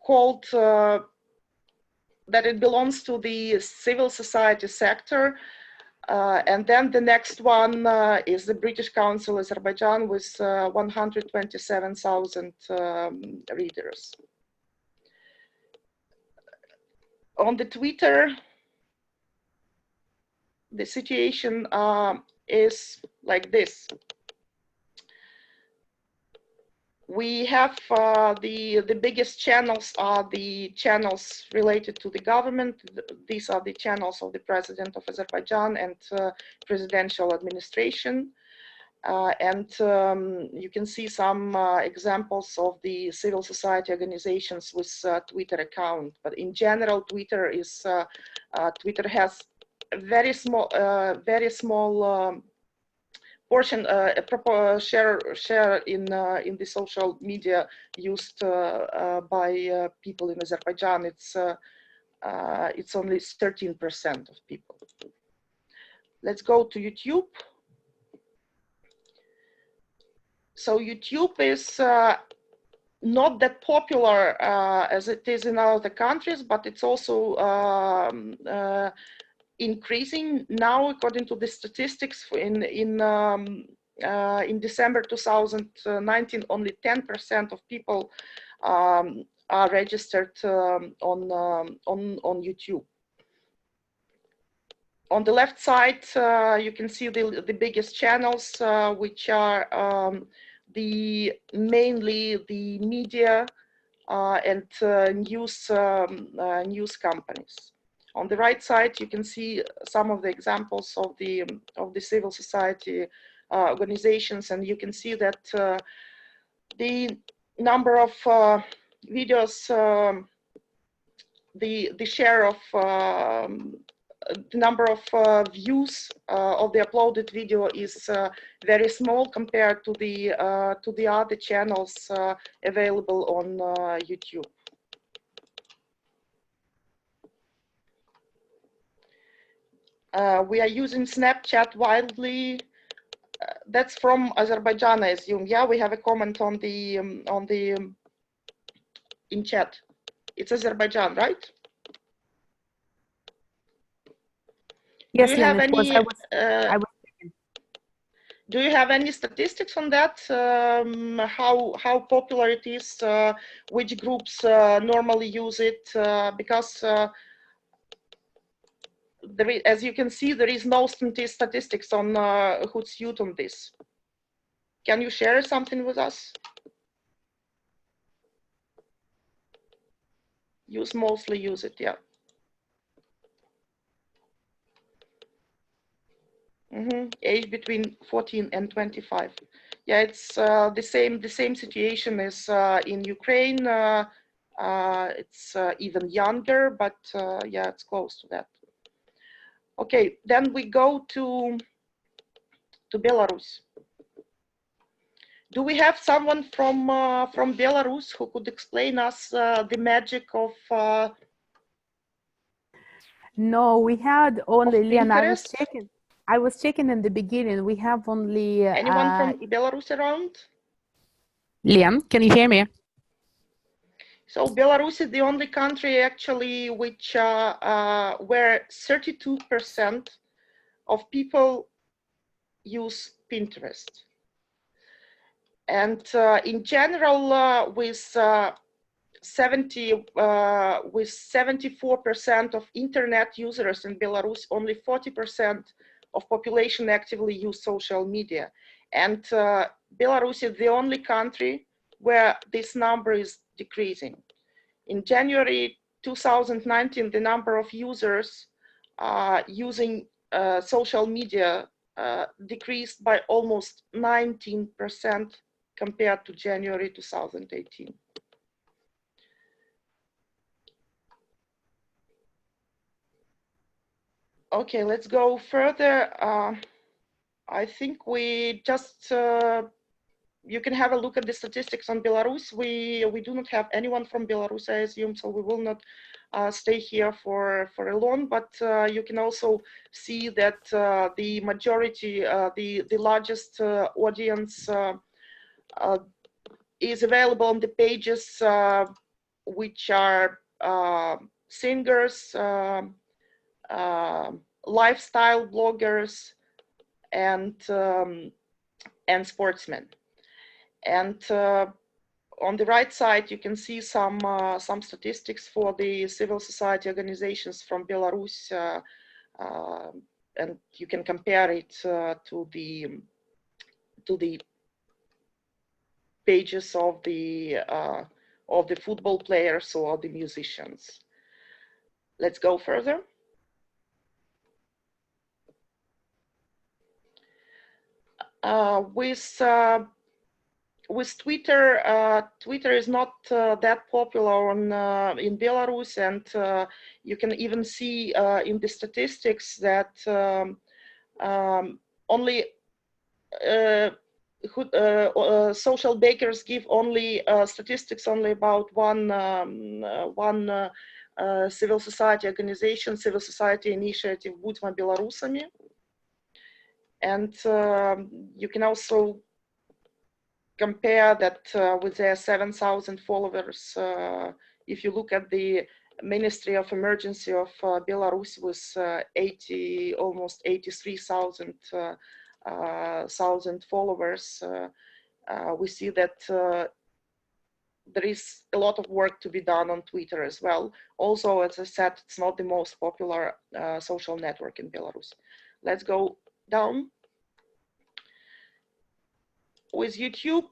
called that it belongs to the civil society sector. And then the next one is the British Council Azerbaijan with 127,000 readers. On the Twitter, the situation is like this. We have the biggest channels are the channels related to the government. These are the channels of the president of Azerbaijan and presidential administration. And you can see some examples of the civil society organizations with Twitter account. But in general, Twitter has a very small portion, share in the social media used by people in Azerbaijan. It's only 13% of people. Let's go to YouTube. So YouTube is not that popular as it is in other countries, but it's also increasing now. According to the statistics, in December 2019, only 10% of people are registered on YouTube. On the left side, you can see the biggest channels, which are mainly the media and news companies. On the right side, you can see some of the examples of the civil society organizations, and you can see that the number of videos, the share of the number of views of the uploaded video is very small compared to the other channels available on YouTube. We are using Snapchat widely. That's from Azerbaijan, I assume. Yeah, we have a comment on the in chat. It's Azerbaijan, right? Yes, Do you have Lena, any? I was Do you have any statistics on that? How popular it is? Which groups normally use it? Because as you can see, there is no statistics on Hootsuite on this. Can you share something with us? Mostly use it, yeah. Age between 14 and 25. Yeah, it's the same situation as in Ukraine. It's even younger, but yeah, it's close to that. Okay, then we go to Belarus. Do we have someone from Belarus who could explain us the magic of? No, we had only Lena. Pinterest? I was checking in the beginning. We have only Anyone from Belarus around? Len, can you hear me? So Belarus is the only country actually which where 32% of people use Pinterest. And in general, with 74% of internet users in Belarus, only 40% of population actively use social media. And Belarus is the only country where this number is decreasing. In January 2019, the number of users using social media decreased by almost 19% compared to January 2018. Okay, let's go further. I think we just, you can have a look at the statistics on Belarus. We do not have anyone from Belarus, I assume, so we will not stay here for long, but you can also see that the majority, the largest audience is available on the pages which are singers, lifestyle bloggers, and sportsmen. And on the right side, you can see some statistics for the civil society organizations from Belarus, and you can compare it to the pages of the football players or the musicians. Let's go further. With Twitter, Twitter is not that popular in Belarus, and you can even see in the statistics that only social bakers give only statistics only about one civil society organization, civil society initiative, Будьмо белорусами. And you can also compare that with their 7,000 followers. If you look at the Ministry of Emergency of Belarus with almost 83,000 followers, we see that there is a lot of work to be done on Twitter as well. Also, as I said, it's not the most popular social network in Belarus. Let's go down. With YouTube,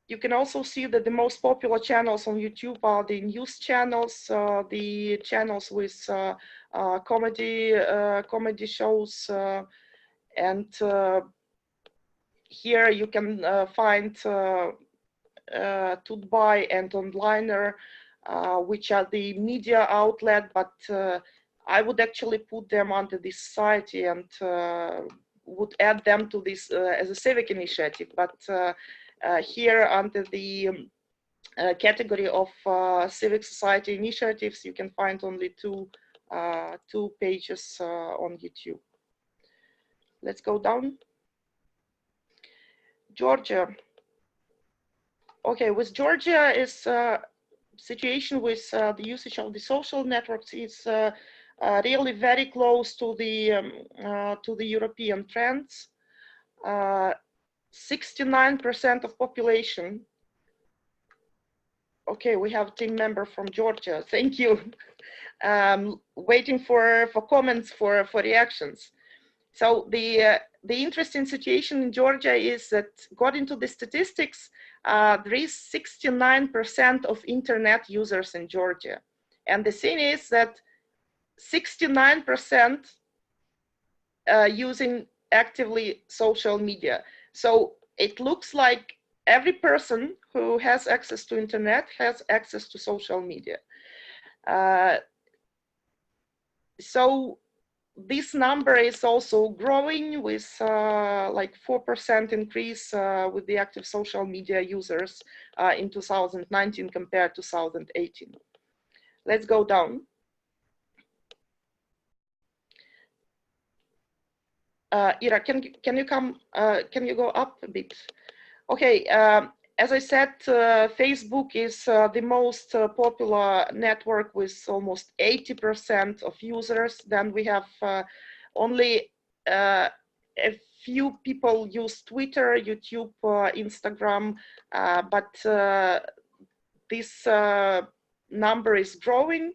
You can also see that the most popular channels on YouTube are the news channels, the channels with comedy shows, and here you can find Tutbuy and Onliner, which are the media outlet, but I would actually put them under this society and would add them to this as a civic initiative. But here under the category of civic society initiatives, you can find only two pages on YouTube. Let's go down. Georgia. Okay, with Georgia is situation with the usage of the social networks is really very close to the European trends. 69% of population. Okay, we have a team member from Georgia. Thank you. Waiting for comments, for reactions. So the interesting situation in Georgia is that, according to the statistics, there is 69% of internet users in Georgia. And the thing is that 69% using actively social media. So it looks like every person who has access to internet has access to social media. So this number is also growing with like 4% increase with the active social media users in 2019 compared to 2018. Let's go down. Ira, can you come? Can you go up a bit? Okay. As I said, Facebook is the most popular network with almost 80% of users. Then we have only a few people use Twitter, YouTube, Instagram, but this number is growing.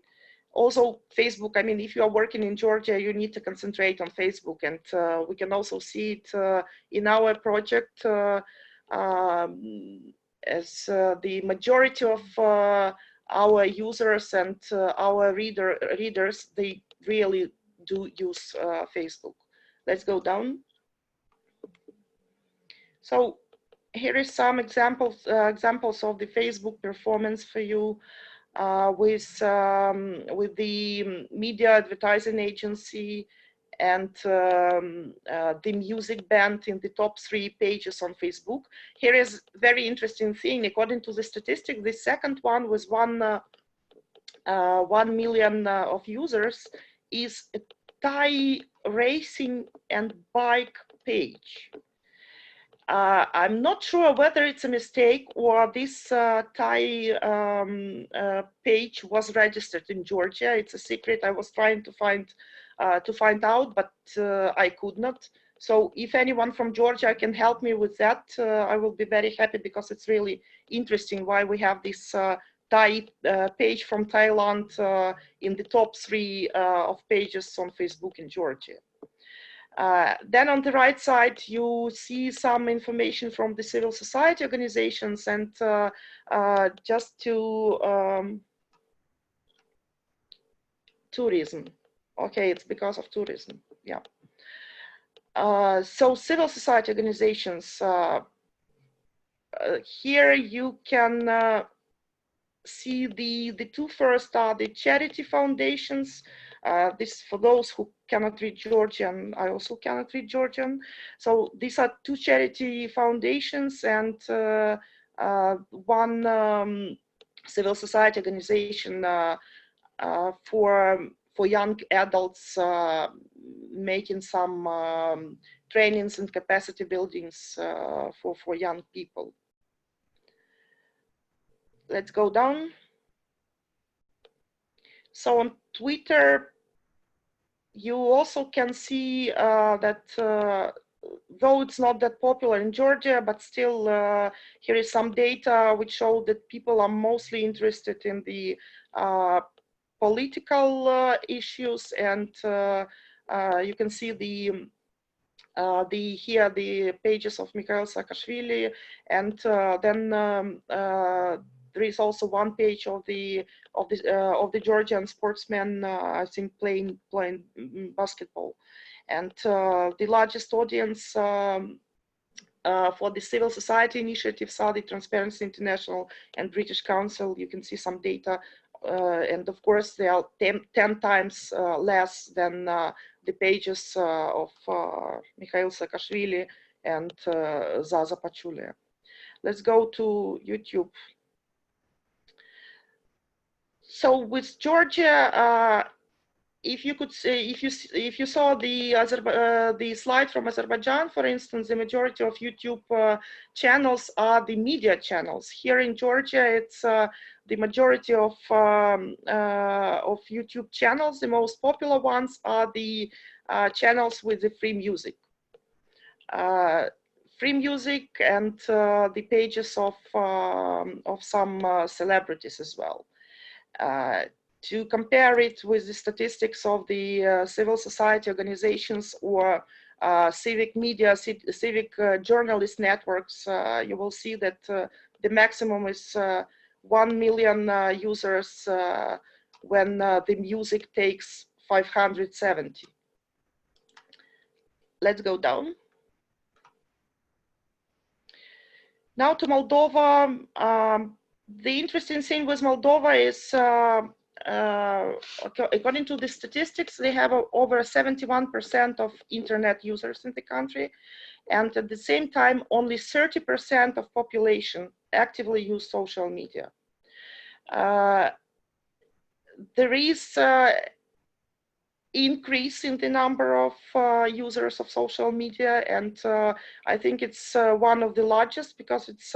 Also, Facebook, I mean, if you are working in Georgia, you need to concentrate on Facebook. And we can also see it in our project as the majority of our users and our readers, they really do use Facebook. Let's go down. So here is some examples of the Facebook performance for you. With the media advertising agency and the music band in the top 3 pages on Facebook. Here is very interesting thing. According to the statistic, the second one with 1 million of users is a Thai racing and bike page. I'm not sure whether it's a mistake or this Thai page was registered in Georgia. It's a secret. I was trying to find out, but I could not. So if anyone from Georgia can help me with that, I will be very happy, because it's really interesting why we have this Thai page from Thailand in the top 3 of pages on Facebook in Georgia. Then on the right side, you see some information from the civil society organizations, and just to tourism. Okay, it's because of tourism, yeah. So civil society organizations, here you can see the 2 first are the charity foundations. This for those who cannot read Georgian. I also cannot read Georgian. So these are 2 charity foundations and one civil society organization for young adults, making some trainings and capacity buildings for young people. Let's go down. So on Twitter, you also can see that though it's not that popular in Georgia, but still here is some data which show that people are mostly interested in the political issues, and you can see the here the pages of Mikhail Saakashvili, and then there is also one page of the Georgian sportsman, I think playing basketball, and the largest audience for the civil society initiatives are the Transparency International and British Council. You can see some data, and of course they are 10 times less than the pages of Mikhail Saakashvili and Zaza Pachulia. Let's go to YouTube. So with Georgia, if you could say, if you saw the slide from Azerbaijan, for instance, the majority of YouTube channels are the media channels. Here in Georgia, it's the majority of YouTube channels. The most popular ones are the channels with the free music. Free music and the pages of some celebrities as well. To compare it with the statistics of the civil society organizations or civic media, civic journalist networks, you will see that the maximum is 1 million users when the music takes 570. Let's go down. Now to Moldova. The interesting thing with Moldova is, according to the statistics, they have over 71% of internet users in the country, and at the same time, only 30% of population actively use social media. There is increase in the number of users of social media, and I think it's one of the largest, because it's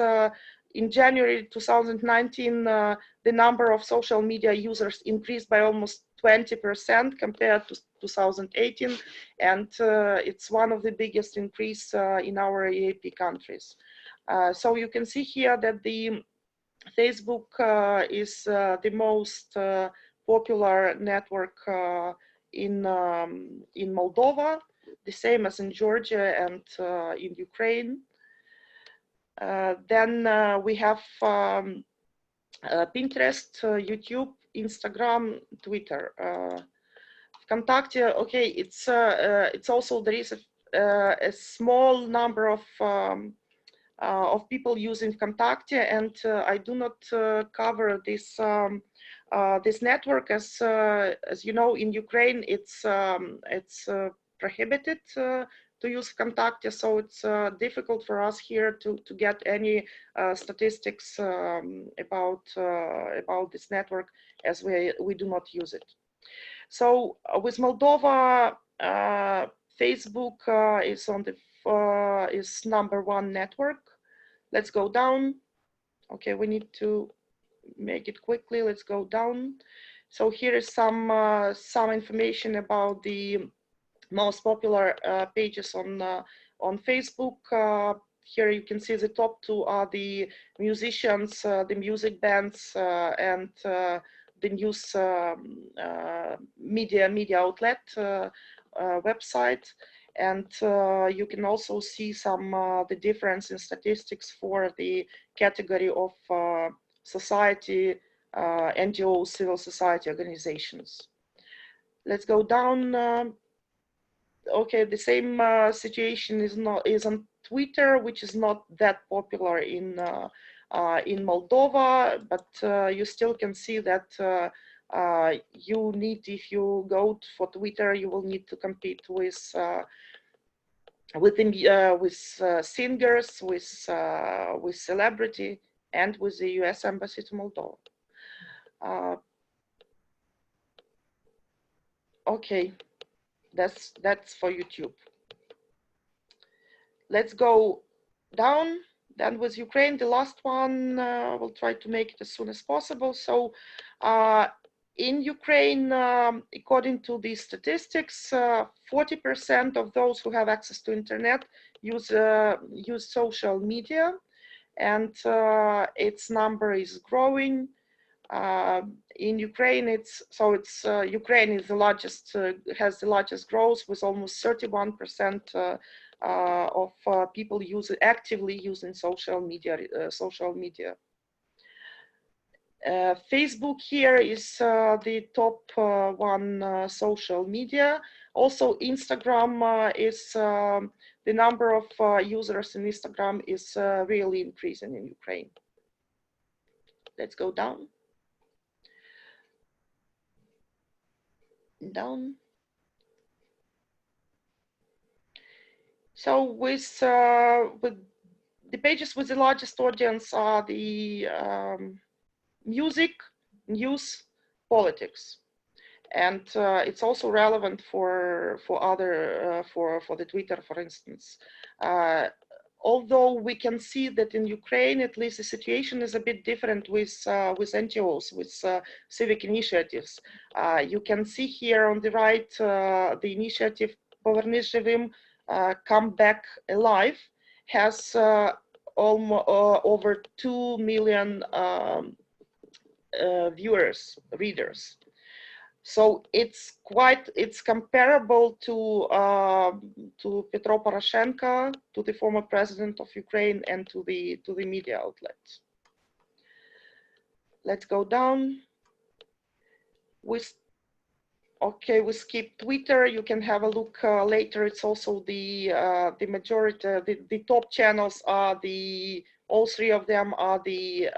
in January 2019, the number of social media users increased by almost 20% compared to 2018, and it's one of the biggest increase in our EAP countries. So you can see here that the Facebook is the most popular network in Moldova, the same as in Georgia and in Ukraine. Then we have Pinterest, YouTube, Instagram, Twitter. Contakte, okay, it's also, there is a small number of people using Contakte, and I do not cover this this network as you know, in Ukraine it's prohibited to use Contakte, so it's difficult for us here to get any statistics about this network, as we do not use it. So with Moldova, Facebook is on the is #1 network. Let's go down. Okay, we need to make it quickly. Let's go down. So here is some information about the most popular pages on Facebook. Here you can see the top 2 are the musicians, the music bands, and the news media outlet website. And you can also see some the difference in statistics for the category of society, NGO, civil society organizations. Let's go down. Okay, the same situation is on Twitter, which is not that popular in Moldova, but you still can see that you need, if you go for Twitter, you will need to compete with singers, with celebrity, and with the U.S. Embassy to Moldova. Okay, that's for YouTube. Let's go down. Then with Ukraine, the last one, we'll try to make it as soon as possible. So in Ukraine, according to the statistics, 40% of those who have access to internet use social media, and its number is growing. In Ukraine, Ukraine is the largest, has the largest growth, with almost 31% people actively using social media. Facebook here is the top one social media. Also, Instagram is the number of users in Instagram is really increasing in Ukraine. Let's go down. Down. So with the pages with the largest audience are the music, news, politics, and it's also relevant for other for the Twitter, for instance. Although we can see that in Ukraine, at least the situation is a bit different with NGOs, with civic initiatives. You can see here on the right the initiative Poverny Zhivim, Come Back Alive, has almost over 2 million viewers, readers. So it's comparable to Petro Poroshenko, to the former president of Ukraine, and to the media outlets. Let's go down. We skip Twitter. You can have a look later. It's also the majority. The top channels are all three of them are the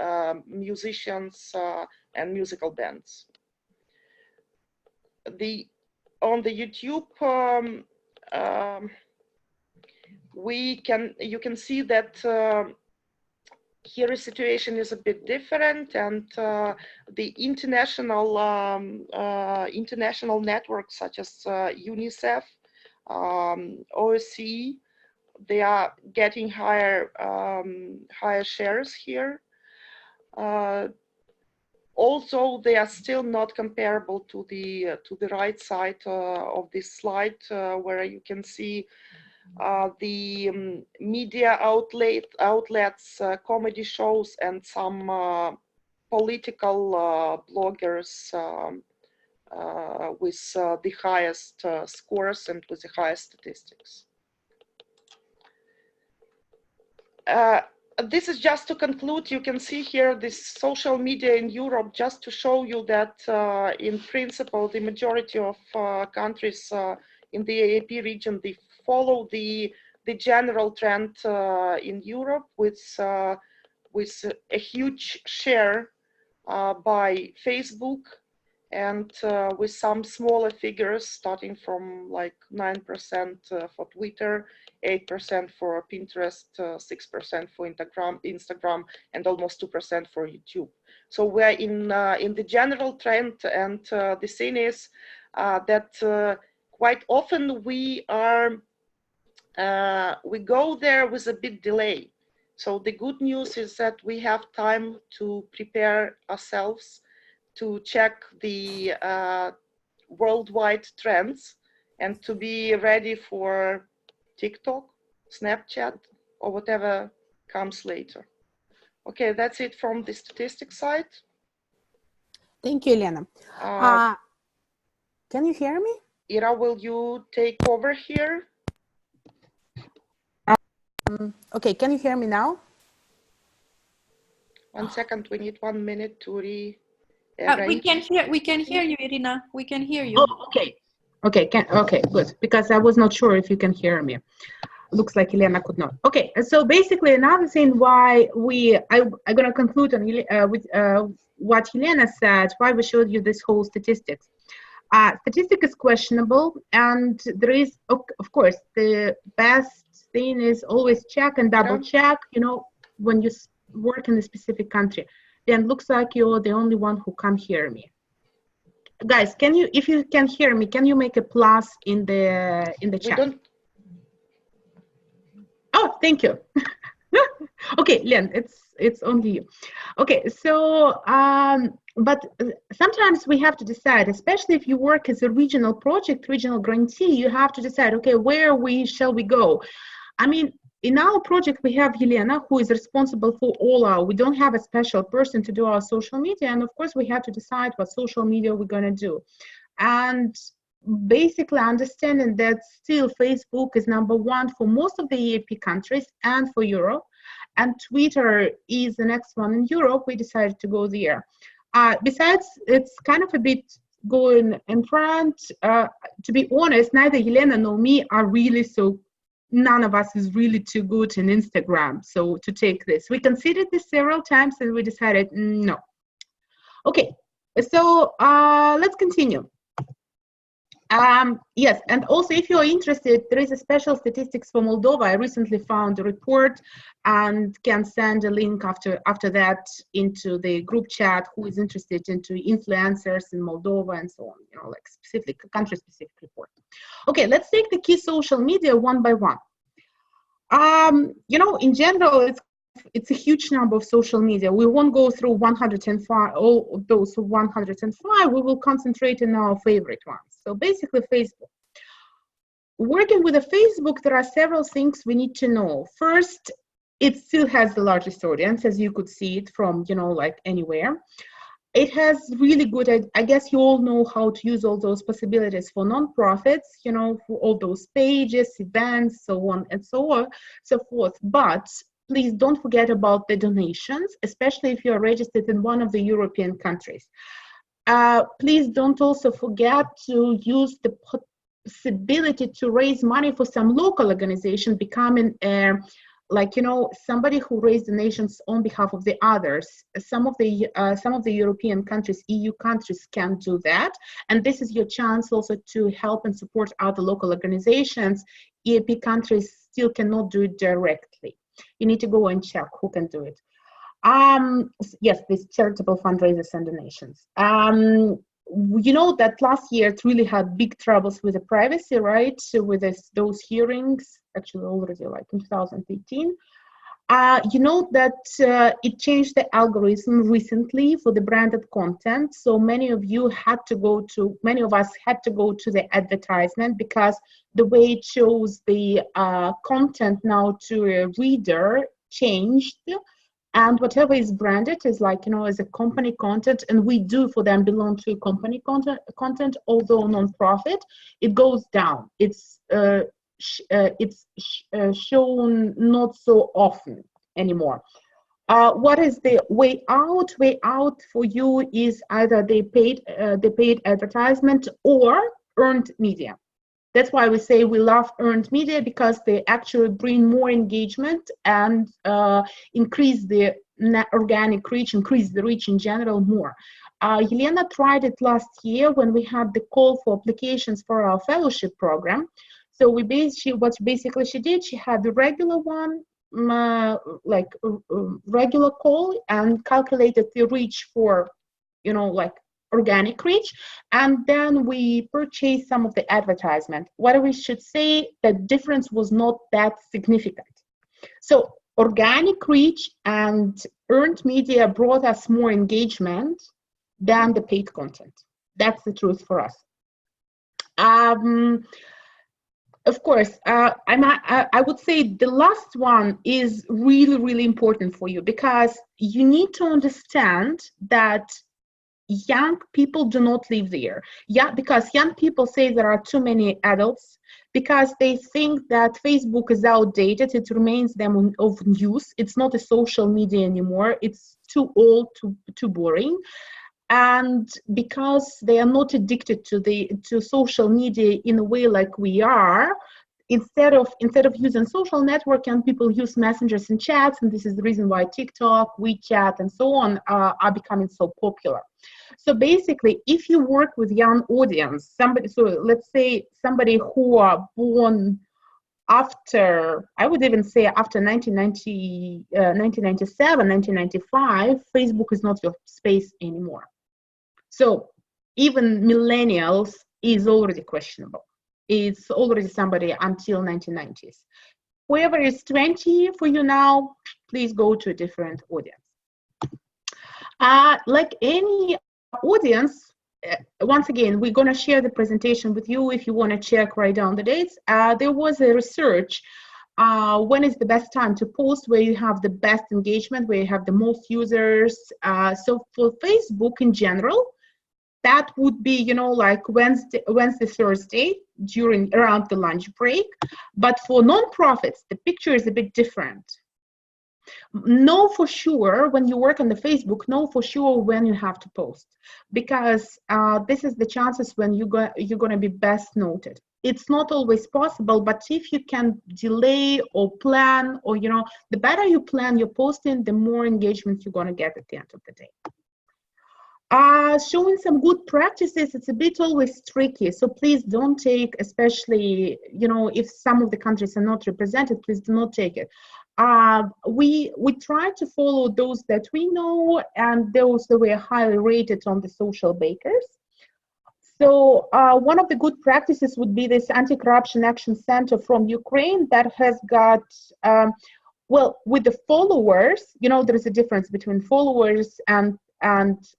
musicians and musical bands. On the YouTube, you can see that here the situation is a bit different, and the international networks such as UNICEF, OSCE, they are getting higher shares here. Also, they are still not comparable to the right side of this slide, where you can see the media outlets, comedy shows, and some political bloggers with the highest scores and with the highest statistics. This is just to conclude. You can see here this social media in Europe, just to show you that in principle, the majority of countries in the AAP region, they follow the general trend in Europe with a huge share by Facebook, and with some smaller figures starting from like 9% for Twitter, 8% for Pinterest, 6% for Instagram, and almost 2% for YouTube. So we're in the general trend, and the thing is that quite often we go there with a bit delay. So the good news is that we have time to prepare ourselves, to check the worldwide trends, and to be ready for TikTok, Snapchat, or whatever comes later. Okay, that's it from the statistics side. Thank you, Elena. Can you hear me? Ira, will you take over here? Okay, can you hear me now? 1 second, we need 1 minute to we can hear you, Irina. We can hear you. Oh, okay. Okay, good. Because I was not sure if you can hear me. Looks like Elena could not. Okay, so basically another thing why I'm going to conclude on with what Elena said, why we showed you this whole statistics. Statistic is questionable, and there is, of course, the best thing is always check and double check, you know, when you work in a specific country. Then looks like you're the only one who can't hear me. Guys, can you, if you can hear me, can you make a plus in the chat? Oh, thank you. Okay, Len, it's only you. Okay, so but sometimes we have to decide, especially if you work as a regional project, regional grantee, you have to decide, okay, where shall we go? I mean, in our project, we have Elena, who is responsible for we don't have a special person to do our social media. And of course, we have to decide what social media we're going to do. And basically understanding that still Facebook is #1 for most of the EAP countries and for Europe, and Twitter is the next one in Europe, we decided to go there. Besides, it's kind of a bit going in front. To be honest, neither Helena nor me are really so, none of us is really too good in Instagram. So to take this, we considered this several times and we decided no. Okay, so let's continue. Yes, and also if you're interested, there is a special statistics for Moldova. I recently found a report and can send a link after that into the group chat who is interested into influencers in Moldova and so on, you know, like specific country-specific report. Okay, let's take the key social media one by one. You know, in general, it's a huge number of social media. We won't go through 105, all of those 105. We will concentrate on our favorite ones. So basically, Facebook. Working with a Facebook, there are several things we need to know. First, it still has the largest audience, as you could see it from, you know, like anywhere. It has really good, I guess you all know how to use all those possibilities for nonprofits, you know, for all those pages, events, so on and so forth. But please don't forget about the donations, especially if you're registered in one of the European countries. Please don't also forget to use the possibility to raise money for some local organization, becoming like, you know, somebody who raised donations on behalf of the others. Some of the European countries, EU countries, can do that, and this is your chance also to help and support other local organizations. EAP countries still cannot do it directly. You need to go and check who can do it. Yes, these charitable fundraisers and donations. You know that last year it really had big troubles with the privacy, right? So with those hearings, actually already like in 2018. You know that it changed the algorithm recently for the branded content. So many of us had to go to the advertisement because the way it shows the content now to a reader changed. And whatever is branded is like, you know, as a company content, and we do for them belong to company content, although non-profit, it goes down. It's shown not so often anymore. What is the way out? Way out for you is either the paid advertisement or earned media. That's why we say we love earned media, because they actually bring more engagement and increase the organic reach, increase the reach in general more. Helena tried it last year when we had the call for applications for our fellowship program. So what basically she did, she had the regular one, regular call, and calculated the reach for, you know, like organic reach, and then we purchased some of the advertisement. What we should say, the difference was not that significant. So organic reach and earned media brought us more engagement than the paid content. That's the truth for us. Of course, I would say the last one is really, really important for you, because you need to understand that young people do not live there. Yeah, because young people say there are too many adults, because they think that Facebook is outdated. It remains them of use. It's not a social media anymore. It's too old, too boring. And because they are not addicted to social media in a way like we are, instead of using social networking, people use messengers and chats, and this is the reason why TikTok, WeChat, and so on are becoming so popular. So basically, if you work with young audience, let's say somebody who are born after, I would even say after 1997, 1995, Facebook is not your space anymore. So even millennials is already questionable. It's already somebody until 1990s. Whoever is 20 for you now, please go to a different audience. Like any audience, once again, we're going to share the presentation with you if you want to check, write down the dates. There was a research, when is the best time to post, where you have the best engagement, where you have the most users. So for Facebook in general, that would be, you know, like Wednesday, Thursday, around the lunch break. But for nonprofits, the picture is a bit different. Know for sure when you work on the Facebook, know for sure when you have to post, because this is the chances when you're going to be best noted. It's not always possible, but if you can delay or plan, or, you know, the better you plan your posting, the more engagement you're going to get at the end of the day. Showing some good practices, it's a bit always tricky. So please don't take, especially, you know, if some of the countries are not represented, please do not take it. We try to follow those that we know and those that were highly rated on the social bakers. So one of the good practices would be this Anti-Corruption Action Center from Ukraine that has got, well, with the followers, you know, there is a difference between followers and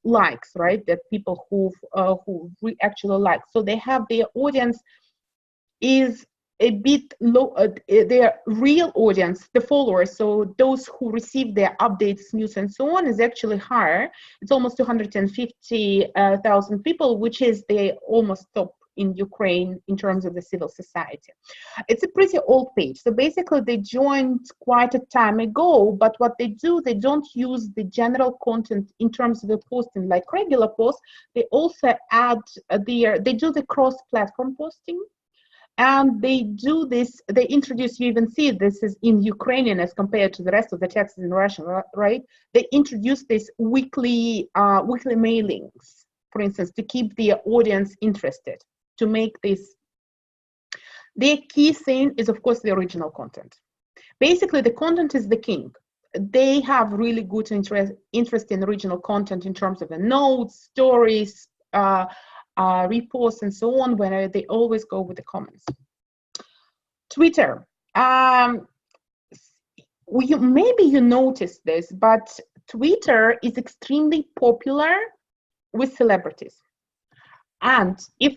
likes, right? That people who actually like. So they have their audience is a bit low, their real audience, the followers, so those who receive their updates, news, and so on, is actually higher. It's almost 250,000 people, which is the almost top in Ukraine in terms of the civil society. It's a pretty old page. So basically they joined quite a time ago, but what they do, they don't use the general content in terms of the posting like regular posts. They also add they do the cross-platform posting. And they do this, they introduce, you even see this is in Ukrainian as compared to the rest of the texts in Russian, right? They introduce this weekly mailings, for instance, to keep the audience interested, to make this. Their key thing is, of course, the original content. Basically, the content is the king. They have really good interest in original content in terms of the notes, stories, reposts, and so on, where they always go with the comments. Twitter. Maybe you noticed this, but Twitter is extremely popular with celebrities. And if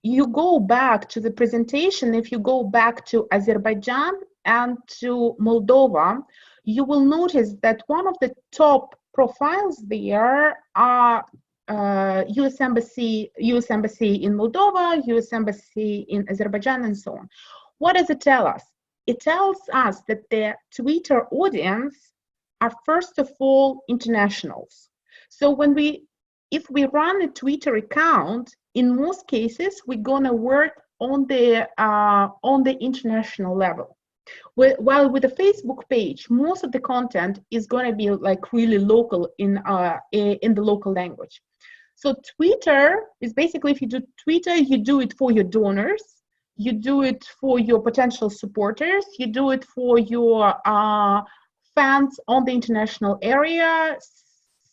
you go back to the presentation, if you go back to Azerbaijan and to Moldova, you will notice that one of the top profiles there are US Embassy in Moldova, US Embassy in Azerbaijan, and so on. What does it tell us? It tells us that the Twitter audience are first of all internationals. So if we run a Twitter account, in most cases we're gonna work on the international level. While with a Facebook page, most of the content is going to be like really local in the local language. So Twitter is basically, if you do Twitter, you do it for your donors, you do it for your potential supporters, you do it for your fans on the international area,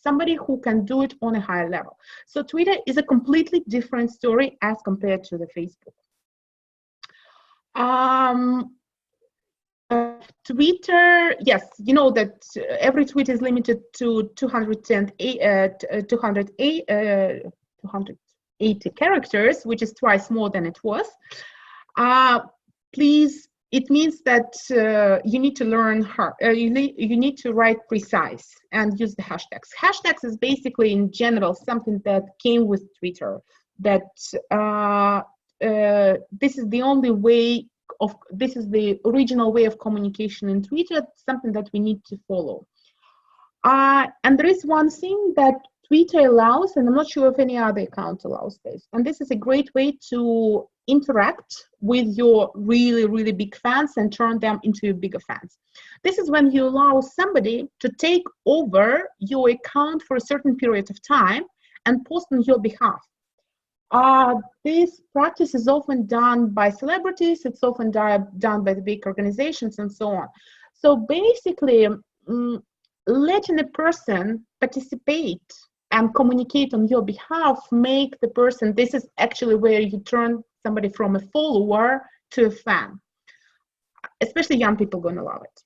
somebody who can do it on a higher level. So Twitter is a completely different story as compared to the Facebook. Twitter, yes, you know that every tweet is limited to 280 characters, which is twice more than it was. Please, it means that you need to learn you need to write precise and use the hashtags. Hashtags is basically in general something that came with Twitter, that this is the only way this is the original way of communication in Twitter, something that we need to follow. And there is one thing that Twitter allows, and I'm not sure if any other account allows this, and this is a great way to interact with your really, really big fans and turn them into your bigger fans. This is when you allow somebody to take over your account for a certain period of time and post on your behalf. This practice is often done by celebrities, it's often done by the big organizations and so on. So basically, letting a person participate and communicate on your behalf, make the person, this is actually where you turn somebody from a follower to a fan. Especially young people are going to love it.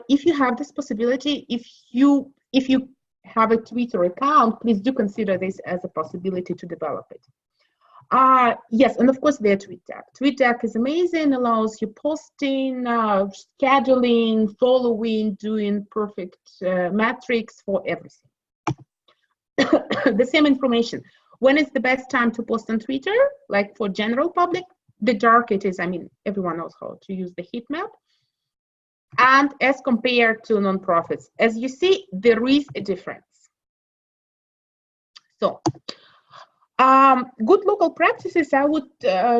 If you have this possibility, if you have a Twitter account, please do consider this as a possibility to develop it. Yes, and of course their TweetDeck. TweetDeck is amazing, allows you posting, scheduling, following, doing perfect metrics for everything. the same information. When is the best time to post on Twitter? Like for general public, the dark it is. I mean, everyone knows how to use the heat map. And as compared to nonprofits, as you see, there is a difference. So, good local practices, I would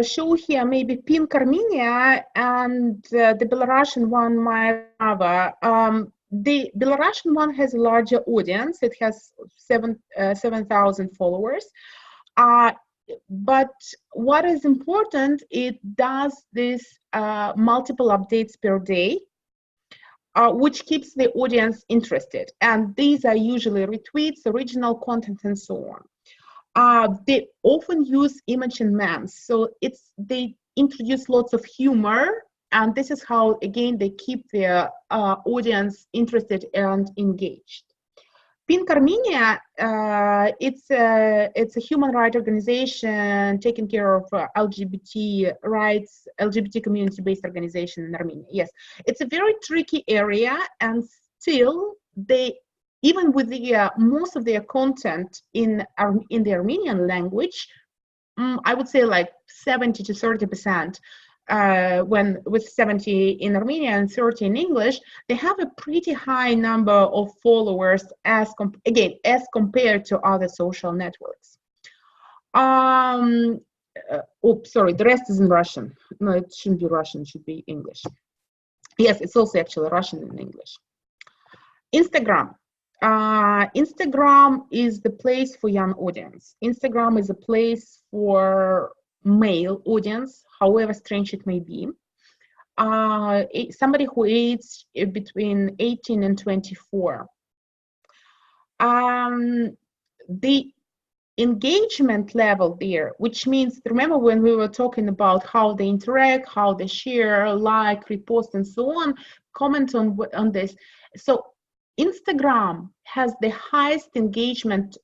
show here maybe Pink Armenia and the Belarusian one, MyRava. The Belarusian one has a larger audience. It has 7,000 followers. But what is important, it does this multiple updates per day, which keeps the audience interested. And these are usually retweets, original content, and so on. They often use image and memes. So they introduce lots of humor. And this is how, again, they keep their audience interested and engaged. Pink Armenia, it's a human rights organization taking care of LGBT rights, LGBT community-based organization in Armenia. Yes, it's a very tricky area, and still even with the most of their content in the Armenian language, I would say like 70 to 30%. With 70 in Armenian and 30 in English, they have a pretty high number of followers as compared to other social networks. Oops, sorry, the rest is in Russian. No, it shouldn't be Russian, it should be English. Yes, it's also actually Russian and English. Instagram. Instagram is the place for young audience. Instagram is a place for male audience, however strange it may be. Somebody who is between 18 and 24. The engagement level there, which means, remember when we were talking about how they interact, how they share, like, repost, and so on, comment on this. So Instagram has the highest engagement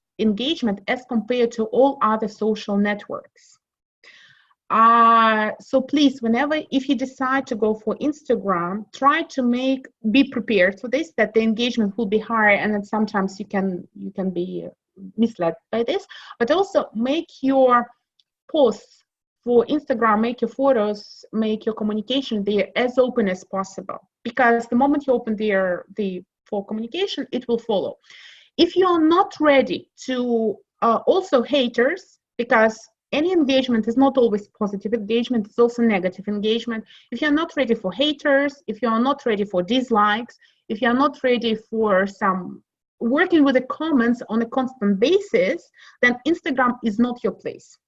as compared to all other social networks. So please, if you decide to go for Instagram, try to be prepared for this, that the engagement will be higher, and then sometimes you can be misled by this, but also make your posts for Instagram, make your photos, make your communication there as open as possible, because the moment you open for communication, it will follow. If you are not ready to, also haters, because any engagement is not always positive engagement, it's also negative engagement. If you're not ready for haters, if you're not ready for dislikes, if you're not ready for working with the comments on a constant basis, then Instagram is not your place.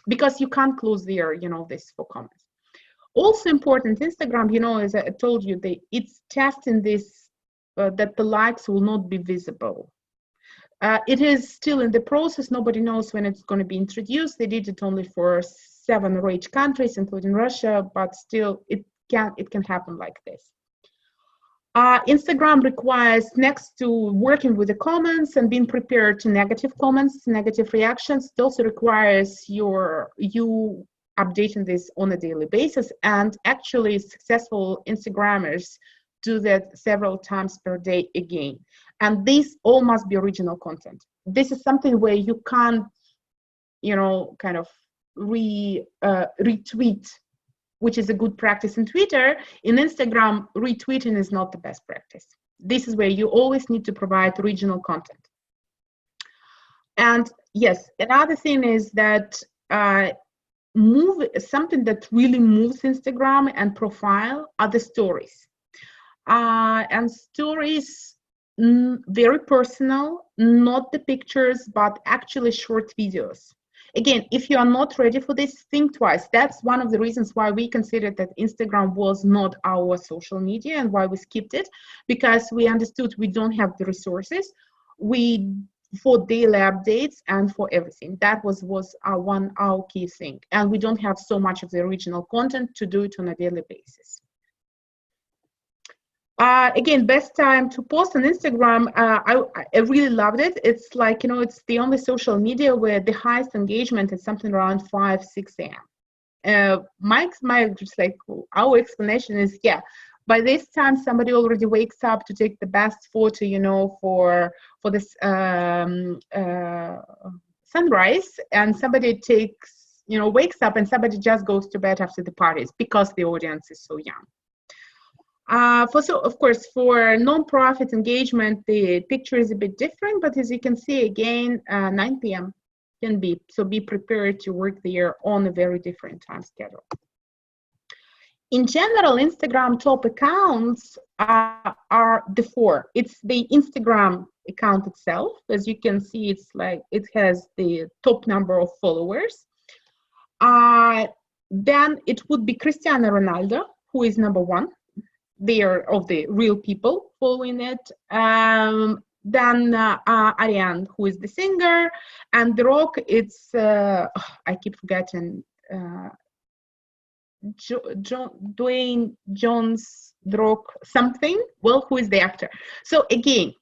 Because you can't close this for comments. Also important, Instagram, as I told you, it's testing this, that the likes will not be visible. It is still in the process. Nobody knows when it's going to be introduced. They did it only for 7 or 8 countries, including Russia, but still it can happen like this. Instagram requires, next to working with the comments and being prepared to negative comments, negative reactions, it also requires you updating this on a daily basis. And actually successful Instagrammers do that several times per day again. And these all must be original content. This is something where you can't, kind of retweet, which is a good practice in Twitter. In Instagram, retweeting is not the best practice. This is where you always need to provide original content. And yes, another thing is that something that really moves Instagram and profile are the stories. And stories, very personal, not the pictures, but actually short videos. Again, if you are not ready for this, think twice. That's one of the reasons why we considered that Instagram was not our social media and why we skipped it, because we understood we don't have the resources for daily updates and for everything. That was our key thing. And we don't have so much of the original content to do it on a daily basis. Again, best time to post on Instagram, I really loved it. It's like, it's the only social media where the highest engagement is something around 5, 6 a.m. Just like our explanation is, By this time, somebody already wakes up to take the best photo, you know, for this sunrise, and somebody takes, you know, wakes up, and somebody just goes to bed after the parties because the audience is so young. Of course, for non-profit engagement, the picture is a bit different, but as you can see, again, 9 p.m. can be, so be prepared to work there on a very different time schedule. In general, Instagram top accounts are the 4. It's the Instagram account itself. As you can see, it's like it has the top number of followers. Then it would be Cristiano Ronaldo, who is number 1. They are of the real people following it. Then Ariane, who is the singer, and The Rock, it's, I keep forgetting, Dwayne Jones, The Rock, something, well, who is the actor. So again,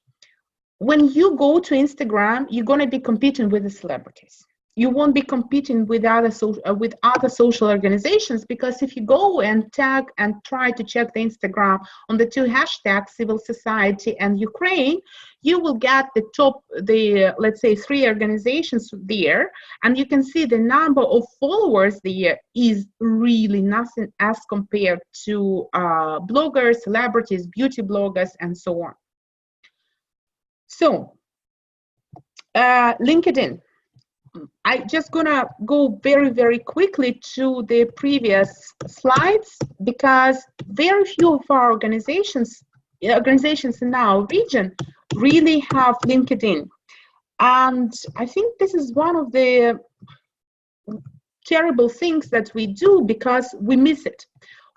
when you go to Instagram, you're going to be competing with the celebrities. You won't be competing with other social organizations, because if you go and tag and try to check the Instagram on the 2 hashtags, civil society and Ukraine, you will get the top, let's say 3 organizations there, and you can see the number of followers there is really nothing as compared to bloggers, celebrities, beauty bloggers, and so on. So, LinkedIn. I'm just gonna go very, very quickly to the previous slides, because very few of our organizations in our region really have LinkedIn. And I think this is one of the terrible things that we do, because we miss it.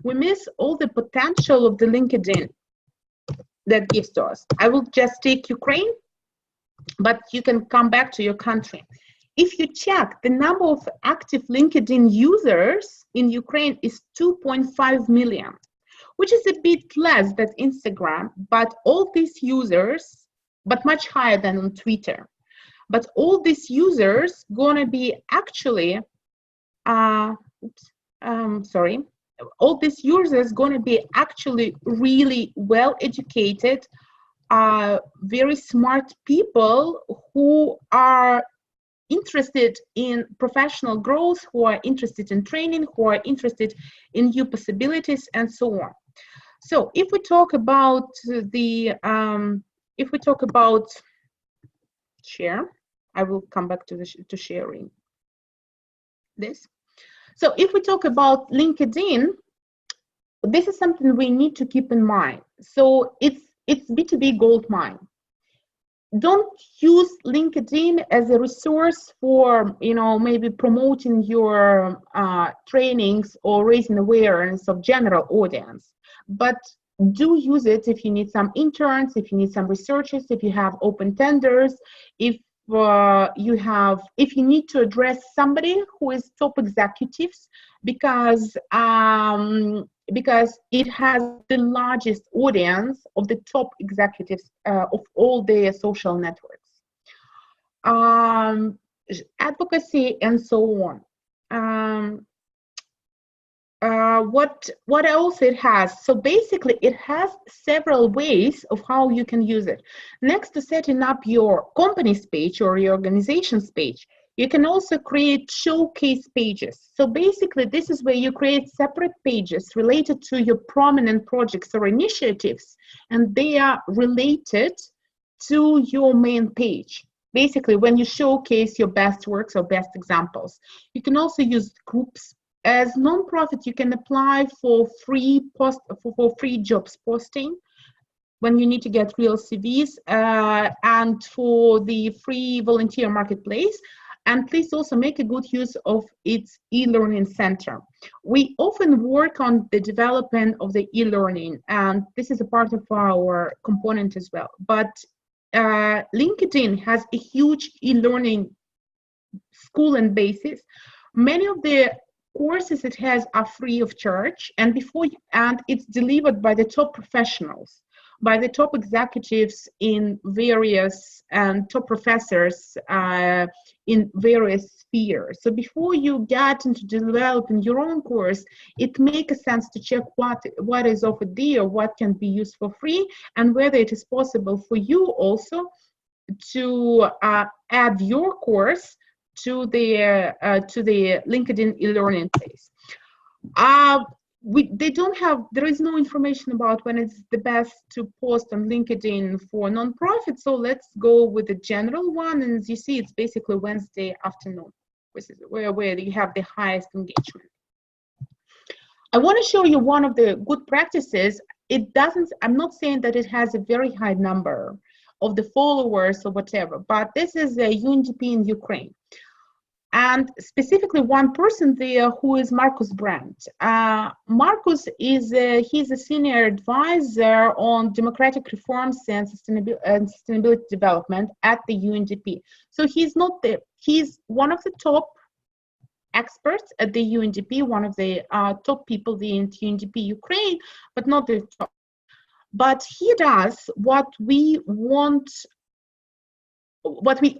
We miss all the potential of the LinkedIn that gives to us. I will just take Ukraine, but you can come back to your country. If you check, the number of active LinkedIn users in Ukraine is 2.5 million, which is a bit less than Instagram, but all these users, but much higher than on Twitter. But all these users gonna be actually, all these users gonna be actually really well educated, very smart people who are interested in professional growth, who are interested in training, who are interested in new possibilities, and so on. So if we talk about share, I will come back to sharing this. So if we talk about LinkedIn, this is something we need to keep in mind. So it's B2B gold mine. Don't use LinkedIn as a resource for, you know, maybe promoting your trainings or raising awareness of general audience, but do use it if you need some interns, if you need some researchers, if you have open tenders, if you need to address somebody who is top executives, because it has the largest audience of the top executives of all the social networks, advocacy, and so on. What else it has? So basically, it has several ways of how you can use it. Next to setting up your company's page or your organization's page, you can also create showcase pages. So basically, this is where you create separate pages related to your prominent projects or initiatives, and they are related to your main page. Basically, when you showcase your best works or best examples. You can also use groups. As nonprofit, you can apply for free jobs posting when you need to get real CVs, and for the free volunteer marketplace. And please also make a good use of its e-learning center. We often work on the development of the e-learning, and this is a part of our component as well. But LinkedIn has a huge e-learning school and basis. Many of the courses it has are free of charge, and it's delivered by the top professionals. by the top executives in various and top professors in various spheres. So before you get into developing your own course, it makes sense to check what is offered there, what can be used for free, and whether it is possible for you also to add your course to the LinkedIn e-learning place. There is no information about when it's the best to post on LinkedIn for nonprofit, so let's go with the general one. And as you see, it's basically Wednesday afternoon, which is where you have the highest engagement. I want to show you one of the good practices. I'm not saying that it has a very high number of the followers or whatever, but this is a UNDP in Ukraine. And specifically one person there who is Marcus Brandt. Marcus is he's a senior advisor on democratic reforms and sustainability development at the UNDP. So he's one of the top experts at the UNDP, one of the top people in UNDP Ukraine, but not the top. But he does what we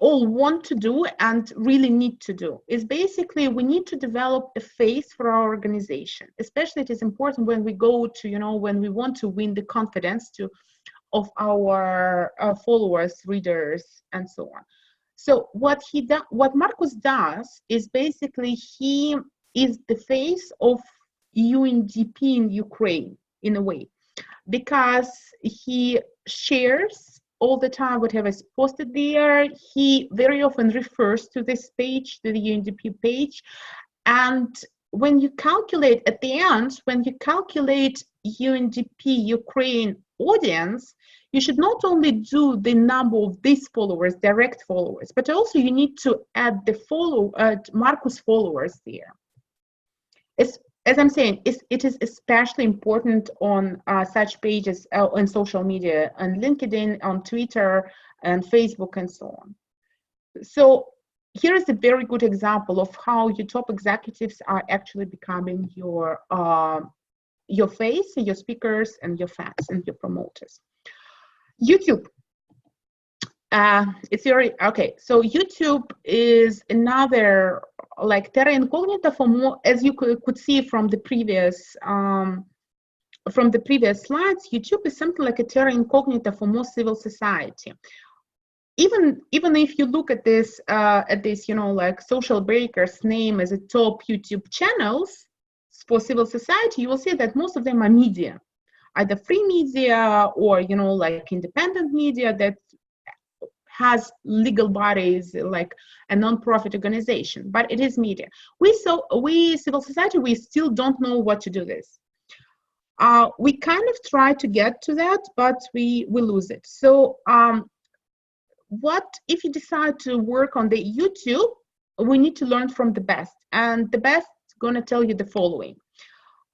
all want to do and really need to do is basically we need to develop a face for our organization. Especially it is important when we go to, when we want to win the confidence of our followers, readers, and so on. So what Marcus does is basically he is the face of UNDP in Ukraine in a way, because he shares all the time whatever is posted there. He very often refers to this page, to the UNDP page. And when you calculate at the end, when you calculate UNDP Ukraine audience, you should not only do the number of these followers, direct followers, but also you need to add the Marcus followers there. As I'm saying, it is especially important on such pages on social media, on LinkedIn, on Twitter, and Facebook, and so on. So here is a very good example of how your top executives are actually becoming your face, your speakers, and your fans, and your promoters. YouTube. It's very okay. So YouTube is another like terra incognita for more, as you could see from the previous slides. YouTube is something like a terra incognita for most civil society. Even if you look at this like Social Breakers name as a top YouTube channels for civil society, you will see that most of them are media, either free media or like independent media that has legal bodies like a non-profit organization, but it is media. We civil society, we still don't know what to do this. We kind of try to get to that, but we lose it. So what if you decide to work on the YouTube? We need to learn from the best, and the best is going to tell you the following.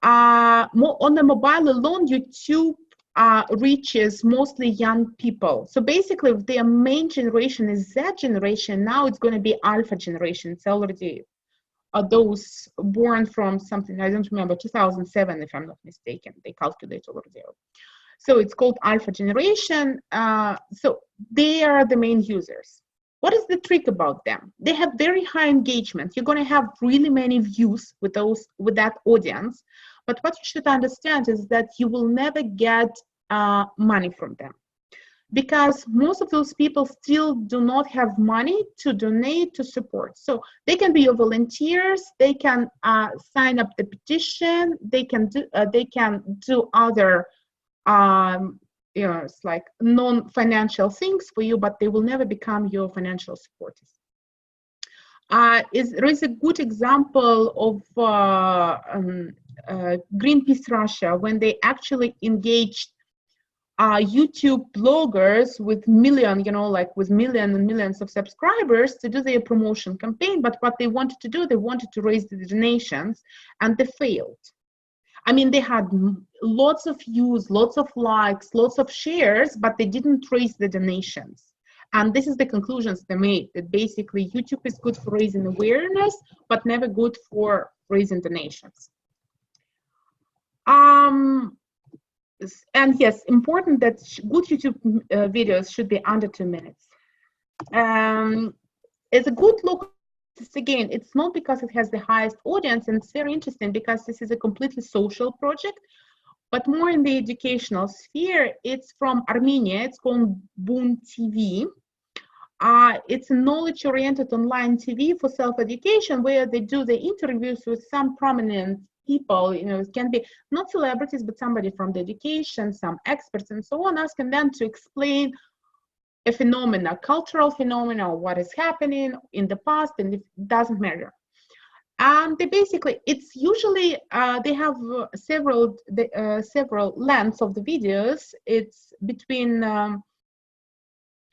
On the mobile alone, YouTube reaches mostly young people. So basically their main generation is Z generation. Now it's going to be Alpha generation. It's already those born from something, I don't remember, 2007 if I'm not mistaken. They calculate over there. So it's called Alpha generation. So they are the main users. What is the trick about them? They have very high engagement. You're going to have really many views with that audience. But what you should understand is that you will never get money from them, because most of those people still do not have money to donate to support. So they can be your volunteers. They can sign up the petition. They can do other it's like non-financial things for you, but they will never become your financial supporters. There is a good example of Greenpeace Russia, when they actually engaged YouTube bloggers with millions and millions of subscribers to do their promotion campaign. But what they wanted to do, they wanted to raise the donations, and they failed. I mean, they had lots of views, lots of likes, lots of shares, but they didn't raise the donations. And this is the conclusions they made, that basically YouTube is good for raising awareness, but never good for raising donations. And yes, important that good YouTube videos should be under 2 minutes. It's a good look. Again, it's not because it has the highest audience, and it's very interesting because this is a completely social project, but more in the educational sphere. It's from Armenia. It's called Boon TV. It's a knowledge-oriented online TV for self-education, where they do the interviews with some prominent people. You know, it can be not celebrities, but somebody from the education, some experts, and so on, asking them to explain a phenomena, cultural phenomena, what is happening in the past, and it doesn't matter. They basically, it's usually they have several lengths of the videos. It's between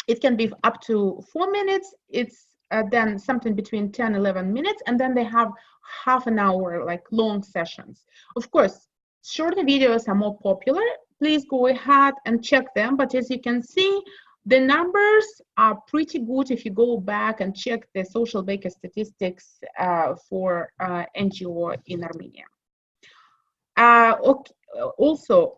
it can be up to 4 minutes. It's then something between 10-11 minutes, and then they have half an hour, like long sessions. Of course, shorter videos are more popular. Please go ahead and check them. But as you can see, the numbers are pretty good if you go back and check the Social Baker statistics for NGO in Armenia. Okay. Also,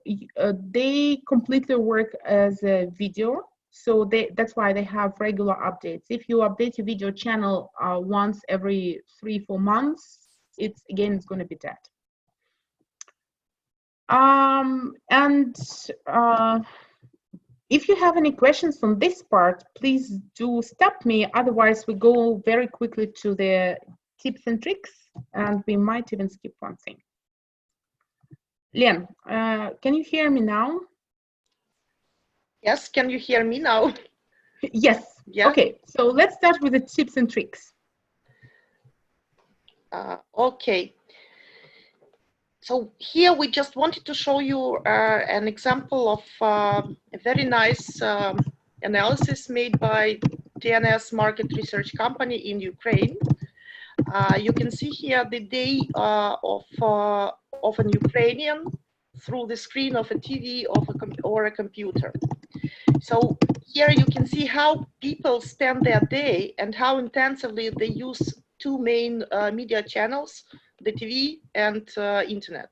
they completely work as a video, so that's why they have regular updates. If you update your video channel once every 3-4 months, it's going to be dead. If you have any questions on this part, please do stop me. Otherwise, we go very quickly to the tips and tricks, and we might even skip one thing. Len, can you hear me now? Yes, can you hear me now? Yes. Yeah. Okay, so let's start with the tips and tricks. Okay. So here we just wanted to show you an example of a very nice analysis made by TNS Market Research Company in Ukraine. You can see here the day of an Ukrainian through the screen of a TV or a computer. So here you can see how people spend their day and how intensively they use two main media channels, the TV and internet.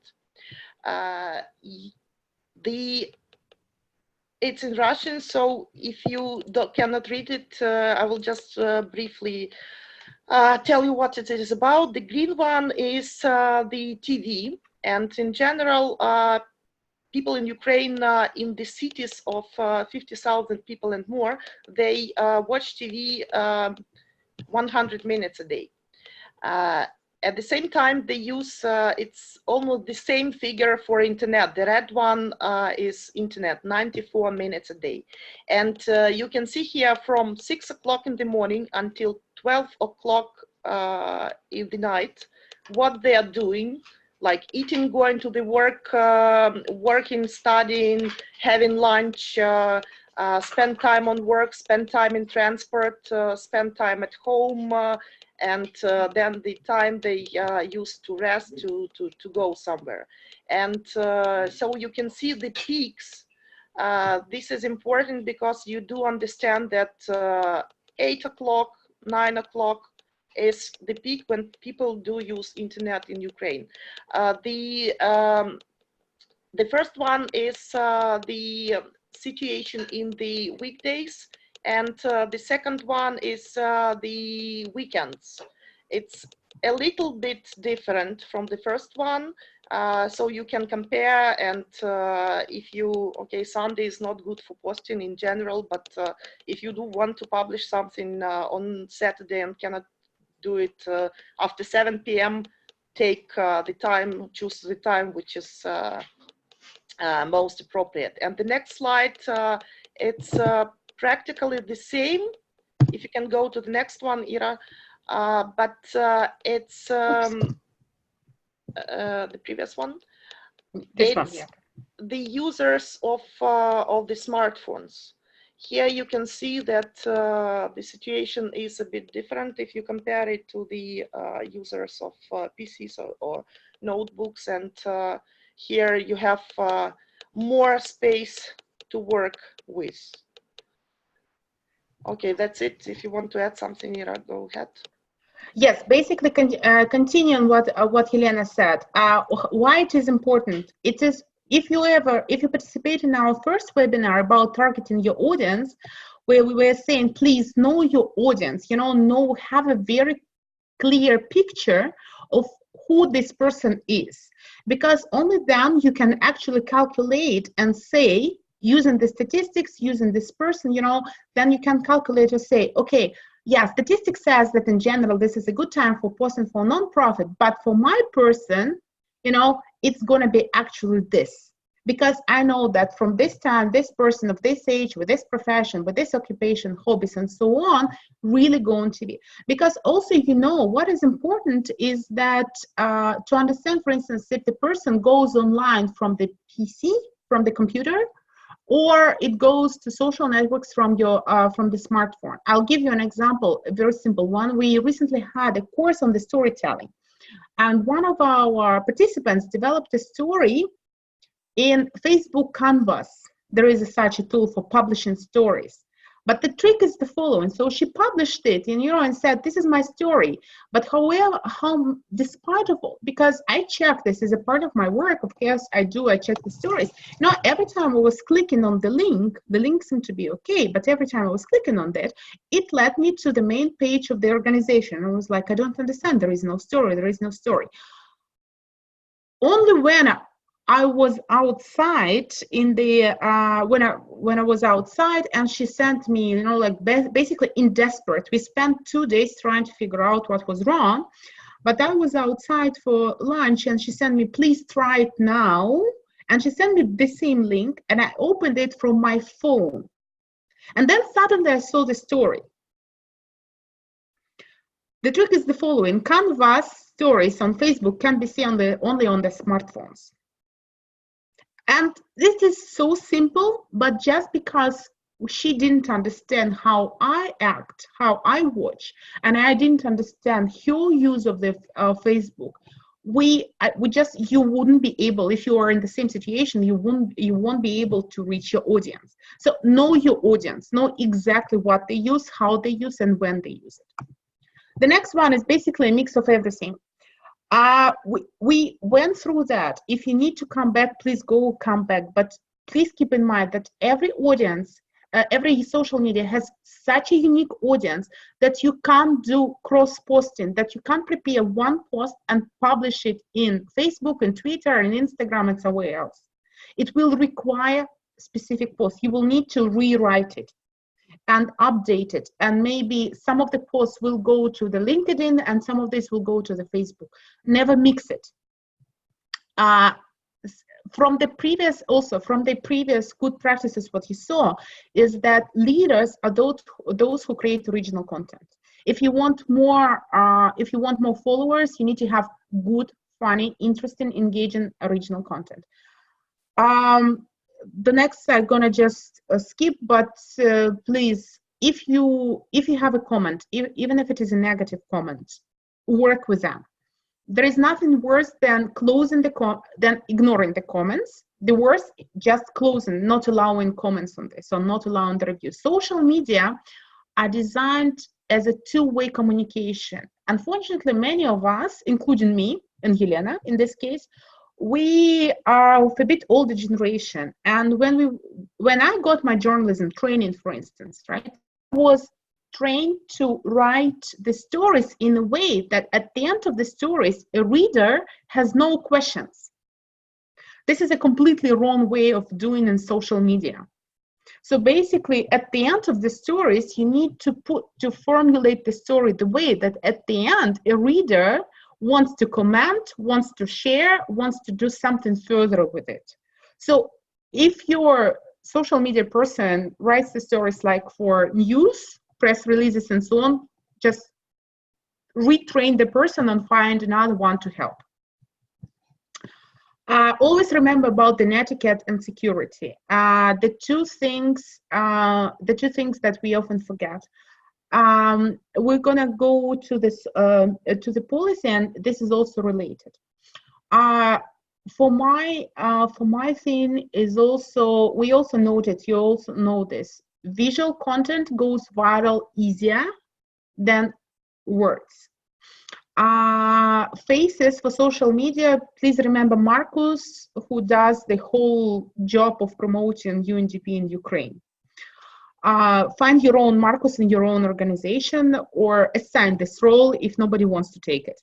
It's in Russian, so if you cannot read it, I will just briefly tell you what it is about. The green one is the TV, and in general, people in Ukraine, in the cities of 50,000 people and more, they watch TV 100 minutes a day. At the same time, they use, it's almost the same figure for internet. The red one is internet, 94 minutes a day. And you can see here from 6 o'clock in the morning until 12 o'clock in the night, what they are doing, like eating, going to the work, working, studying, having lunch, spend time on work, spend time in transport, spend time at home, and then the time they use to rest, to go somewhere. And so you can see the peaks. This is important because you do understand that 8 o'clock, 9 o'clock is the peak when people do use internet in Ukraine. The first one is the situation in the weekdays, and the second one is the weekends. It's a little bit different from the first one, so you can compare. And if you, okay, Sunday is not good for posting in general, but if you do want to publish something on Saturday and cannot do it after 7 p.m., take the time, choose the time which is most appropriate. And the next slide, it's practically the same. If you can go to the next one, Ira, but it's the previous one. This one, yeah. The users of the smartphones. Here you can see that the situation is a bit different if you compare it to the users of PCs or notebooks. And here you have more space to work with. Okay, that's it. If you want to add something, Ira, go ahead. Yes, basically continuing what Helena said. Why it is important? It is if you participate in our first webinar about targeting your audience, where we were saying, please know your audience, have a very clear picture of who this person is, because only then you can actually calculate and say, using the statistics, using this person, then you can calculate or say, okay, yeah, statistics says that in general, this is a good time for posting for nonprofit, but for my person, it's going to be actually this. Because I know that from this time, this person of this age, with this profession, with this occupation, hobbies, and so on, really going to be. Because also, what is important is that to understand, for instance, if the person goes online from the PC, from the computer, or it goes to social networks from the smartphone. I'll give you an example, a very simple one. We recently had a course on the storytelling, and one of our participants developed a story in Facebook Canvas. There is such a tool for publishing stories. But the trick is the following. So she published it and said, this is my story. But however, despite of all, because I check this as a part of my work, of course I check the stories. Every time I was clicking on the link seemed to be okay, but every time I was clicking on that, it led me to the main page of the organization. I was like, I don't understand, there is no story. Only when I was outside when I was outside, and she sent me, basically in desperate. We spent 2 days trying to figure out what was wrong, but I was outside for lunch, and she sent me, please try it now. And she sent me the same link, and I opened it from my phone. And then suddenly I saw the story. The trick is the following. Canvas stories on Facebook can be seen only on the smartphones. And this is so simple, but just because she didn't understand how I act, how I watch, and I didn't understand her use of the Facebook, you wouldn't be able, if you are in the same situation, you won't be able to reach your audience. So know your audience, know exactly what they use, how they use, and when they use it. The next one is basically a mix of everything. We went through that. If you need to come back, please come back. But please keep in mind that every audience, every social media has such a unique audience that you can't do cross-posting, that you can't prepare one post and publish it in Facebook and Twitter and Instagram and somewhere else. It will require specific posts. You will need to rewrite it and update it, and maybe some of the posts will go to the LinkedIn and some of this will go to the Facebook. Never mix it. From the previous good practices, what you saw is that leaders are those who create original content. If you want more followers, you need to have good, funny, interesting, engaging, original content. The next I'm gonna just skip, but please, if you have a comment, even if it is a negative comment, work with them. There is nothing worse than than ignoring the comments. The worst, just closing, not allowing comments on this, or not allowing the reviews. Social media are designed as a two-way communication. Unfortunately, many of us, including me and Helena in this case, we are of a bit older generation, and when I got my journalism training, for instance, right, I was trained to write the stories in a way that at the end of the stories, a reader has no questions. This is a completely wrong way of doing in social media. So basically, at the end of the stories, you need to formulate the story the way that at the end, a reader wants to comment, wants to share, wants to do something further with it. So if your social media person writes the stories like for news, press releases and so on, just retrain the person and find another one to help. Always remember about the netiquette and security. The two things that we often forget. We're gonna go to this to the policy, and this is also related. For my thing is also, we also noted, you also know this, visual content goes viral easier than words. Faces for social media, please remember Marcus, who does the whole job of promoting UNDP in Ukraine. Find your own Marcus in your own organization or assign this role if nobody wants to take it.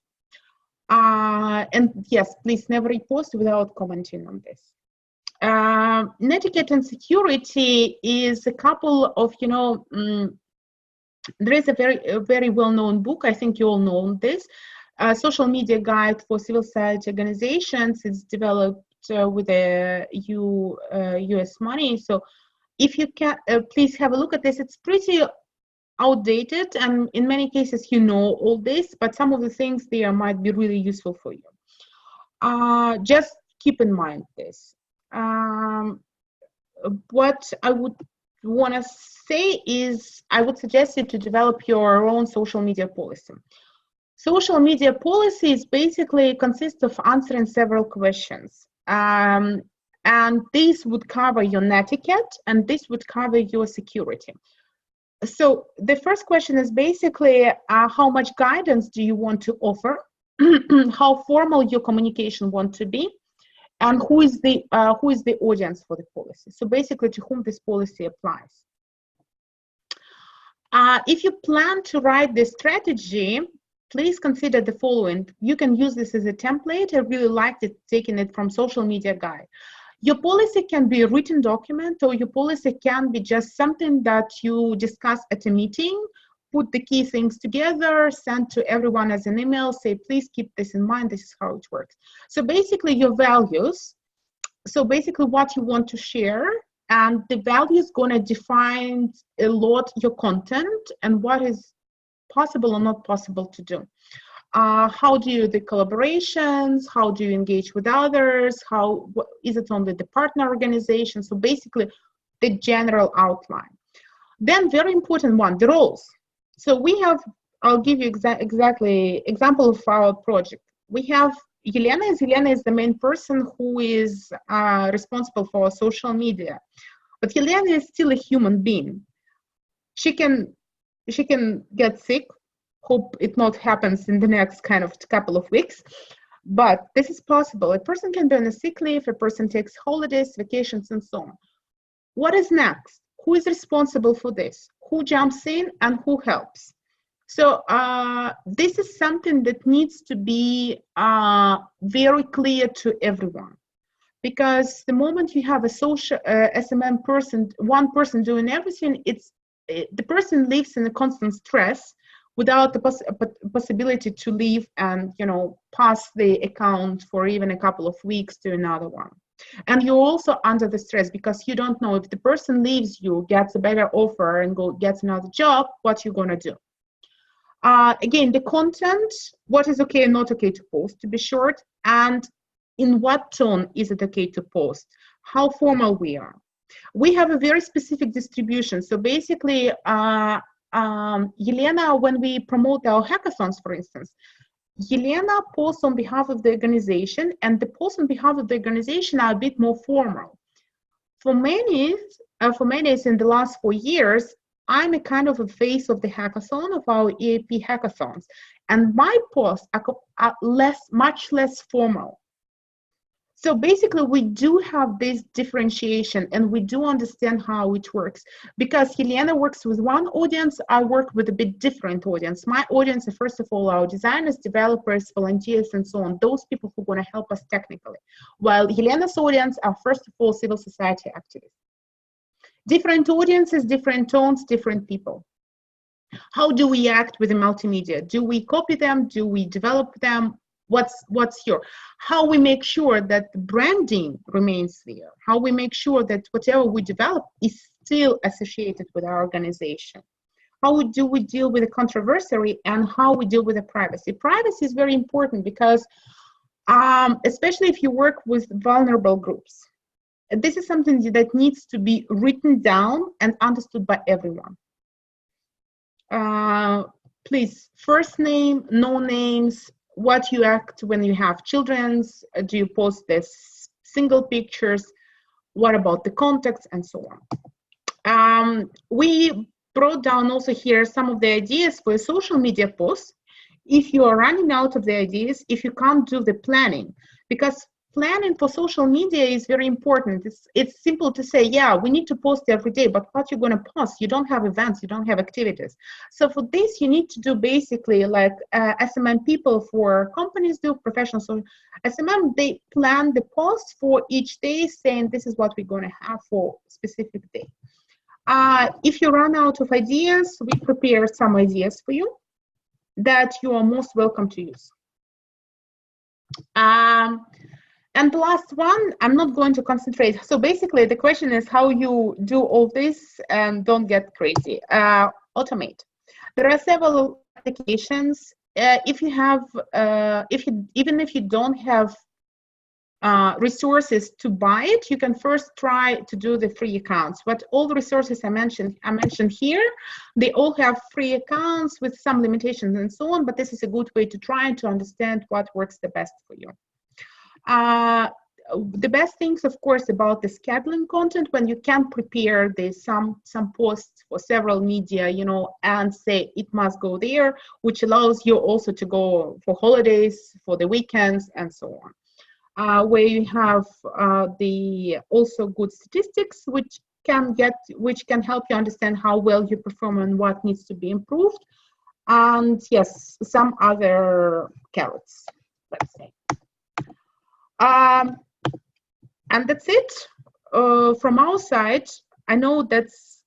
And yes, please never repost without commenting on this. Netiquette and security is a couple of, there is a very well-known book, I think you all know this, Social Media Guide for Civil Society Organizations. It's developed with the US money. So if you can, please have a look at this. It's pretty outdated, and in many cases you know all this, but some of the things there might be really useful for you. Just keep in mind this. What I would want to say is I would suggest you to develop your own social media policy. Social media policies basically consist of answering several questions. And this would cover your netiquette, and this would cover your security. So the first question is basically how much guidance do you want to offer, how formal your communication want to be, and who is the audience for the policy. So basically to whom this policy applies. If you plan to write this strategy, please consider the following. You can use this as a template. I really liked it, taking it from Social Media Guide. Your policy can be a written document, or your policy can be just something that you discuss at a meeting, put the key things together, send to everyone as an email, say, please keep this in mind, this is how it works. So basically your values, so basically what you want to share, and the values gonna define a lot your content and what is possible or not possible to do. How do you do collaborations? How do you engage with others? Is it only the partner organization? So basically the general outline. Then very important one, the roles. So we have, I'll give you exactly example of our project. We have Yelena. Yelena is the main person who is responsible for social media. But Yelena is still a human being. She can get sick. Hope it not happens in the next kind of couple of weeks, but this is possible. A person can be on a sick leave, a person takes holidays, vacations, and so on. What is next? Who is responsible for this? Who jumps in and who helps? So this is something that needs to be very clear to everyone, because the moment you have a social SMM person, one person doing everything, the person lives in a constant stress, without the possibility to leave and pass the account for even a couple of weeks to another one. And you're also under the stress because you don't know if the person leaves you, gets a better offer and gets another job, what you're gonna do. Again, the content, what is okay and not okay to post, to be short, and in what tone is it okay to post, how formal we are. We have a very specific distribution. So basically, Yelena, when we promote our hackathons, for instance, Yelena posts on behalf of the organization, and the posts on behalf of the organization are a bit more formal. For many in the last 4 years, I'm a kind of a face of the hackathon, of our EAP hackathons, and my posts are much less formal. So basically, we do have this differentiation, and we do understand how it works. Because Yelena works with one audience, I work with a bit different audience. My audience are, first of all, our designers, developers, volunteers, and so on, those people who want to help us technically. While Yelena's audience are, first of all, civil society activists. Different audiences, different tones, different people. How do we act with the multimedia? Do we copy them? Do we develop them? What's here? How we make sure that the branding remains there? How we make sure that whatever we develop is still associated with our organization? How do we deal with the controversy, and how we deal with the privacy? Privacy is very important because, especially if you work with vulnerable groups, this is something that needs to be written down and understood by everyone. Please, first name, no names, what you act when you have children's, do you post this single pictures, what about the contacts, and so on. We brought down also here some of the ideas for a social media post. if you are running out of the ideas, if you can't do the planning, because planning for social media is very important. It's simple to say, yeah, we need to post every day, but what you're going to post? You don't have events, you don't have activities. So for this, you need to do basically like SMM people for companies do, professionals. So SMM, they plan the posts for each day, saying this is what we're going to have for specific day. If you run out of ideas, we prepared some ideas for you that you are most welcome to use. And the last one, I'm not going to concentrate. So basically, the question is how you do all this and don't get crazy. Automate. There are several applications. If you have, even if you don't have resources to buy it, you can first try to do the free accounts. But all the resources I mentioned here, they all have free accounts with some limitations and so on. But this is a good way to try to understand what works the best for you. The best things, of course, about the scheduling content, when you can prepare some posts for several media, you know, and say it must go there, which allows you also to go for holidays, for the weekends, and so on. Where you have the also good statistics, which can help you understand how well you perform and what needs to be improved, and yes, some other carrots, let's say. And that's it from our side. I know that's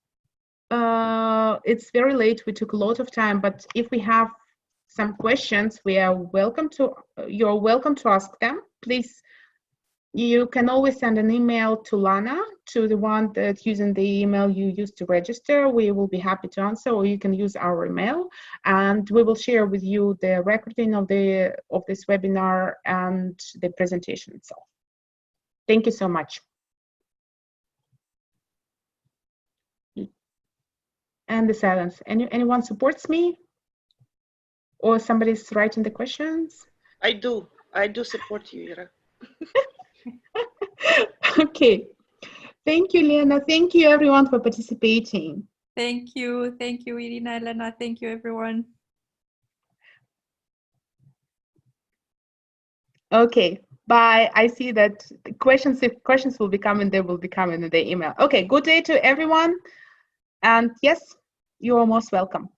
it's very late. We took a lot of time, but if we have some questions, you're welcome to ask them. Please, you can always send an email to Lana, to the one that using the email you used to register. We will be happy to answer, or you can use our email, and we will share with you the recording of this webinar and the presentation itself. Thank you so much. And the silence. Anyone supports me? Or somebody's writing the questions? I do support you, Ira. Okay. Thank you, Lena. Thank you, everyone, for participating. Thank you, Irina, Elena. Thank you, everyone. Okay. Bye. I see that if questions will be coming, they will be coming in the email. Okay. Good day to everyone. And yes, you are most welcome.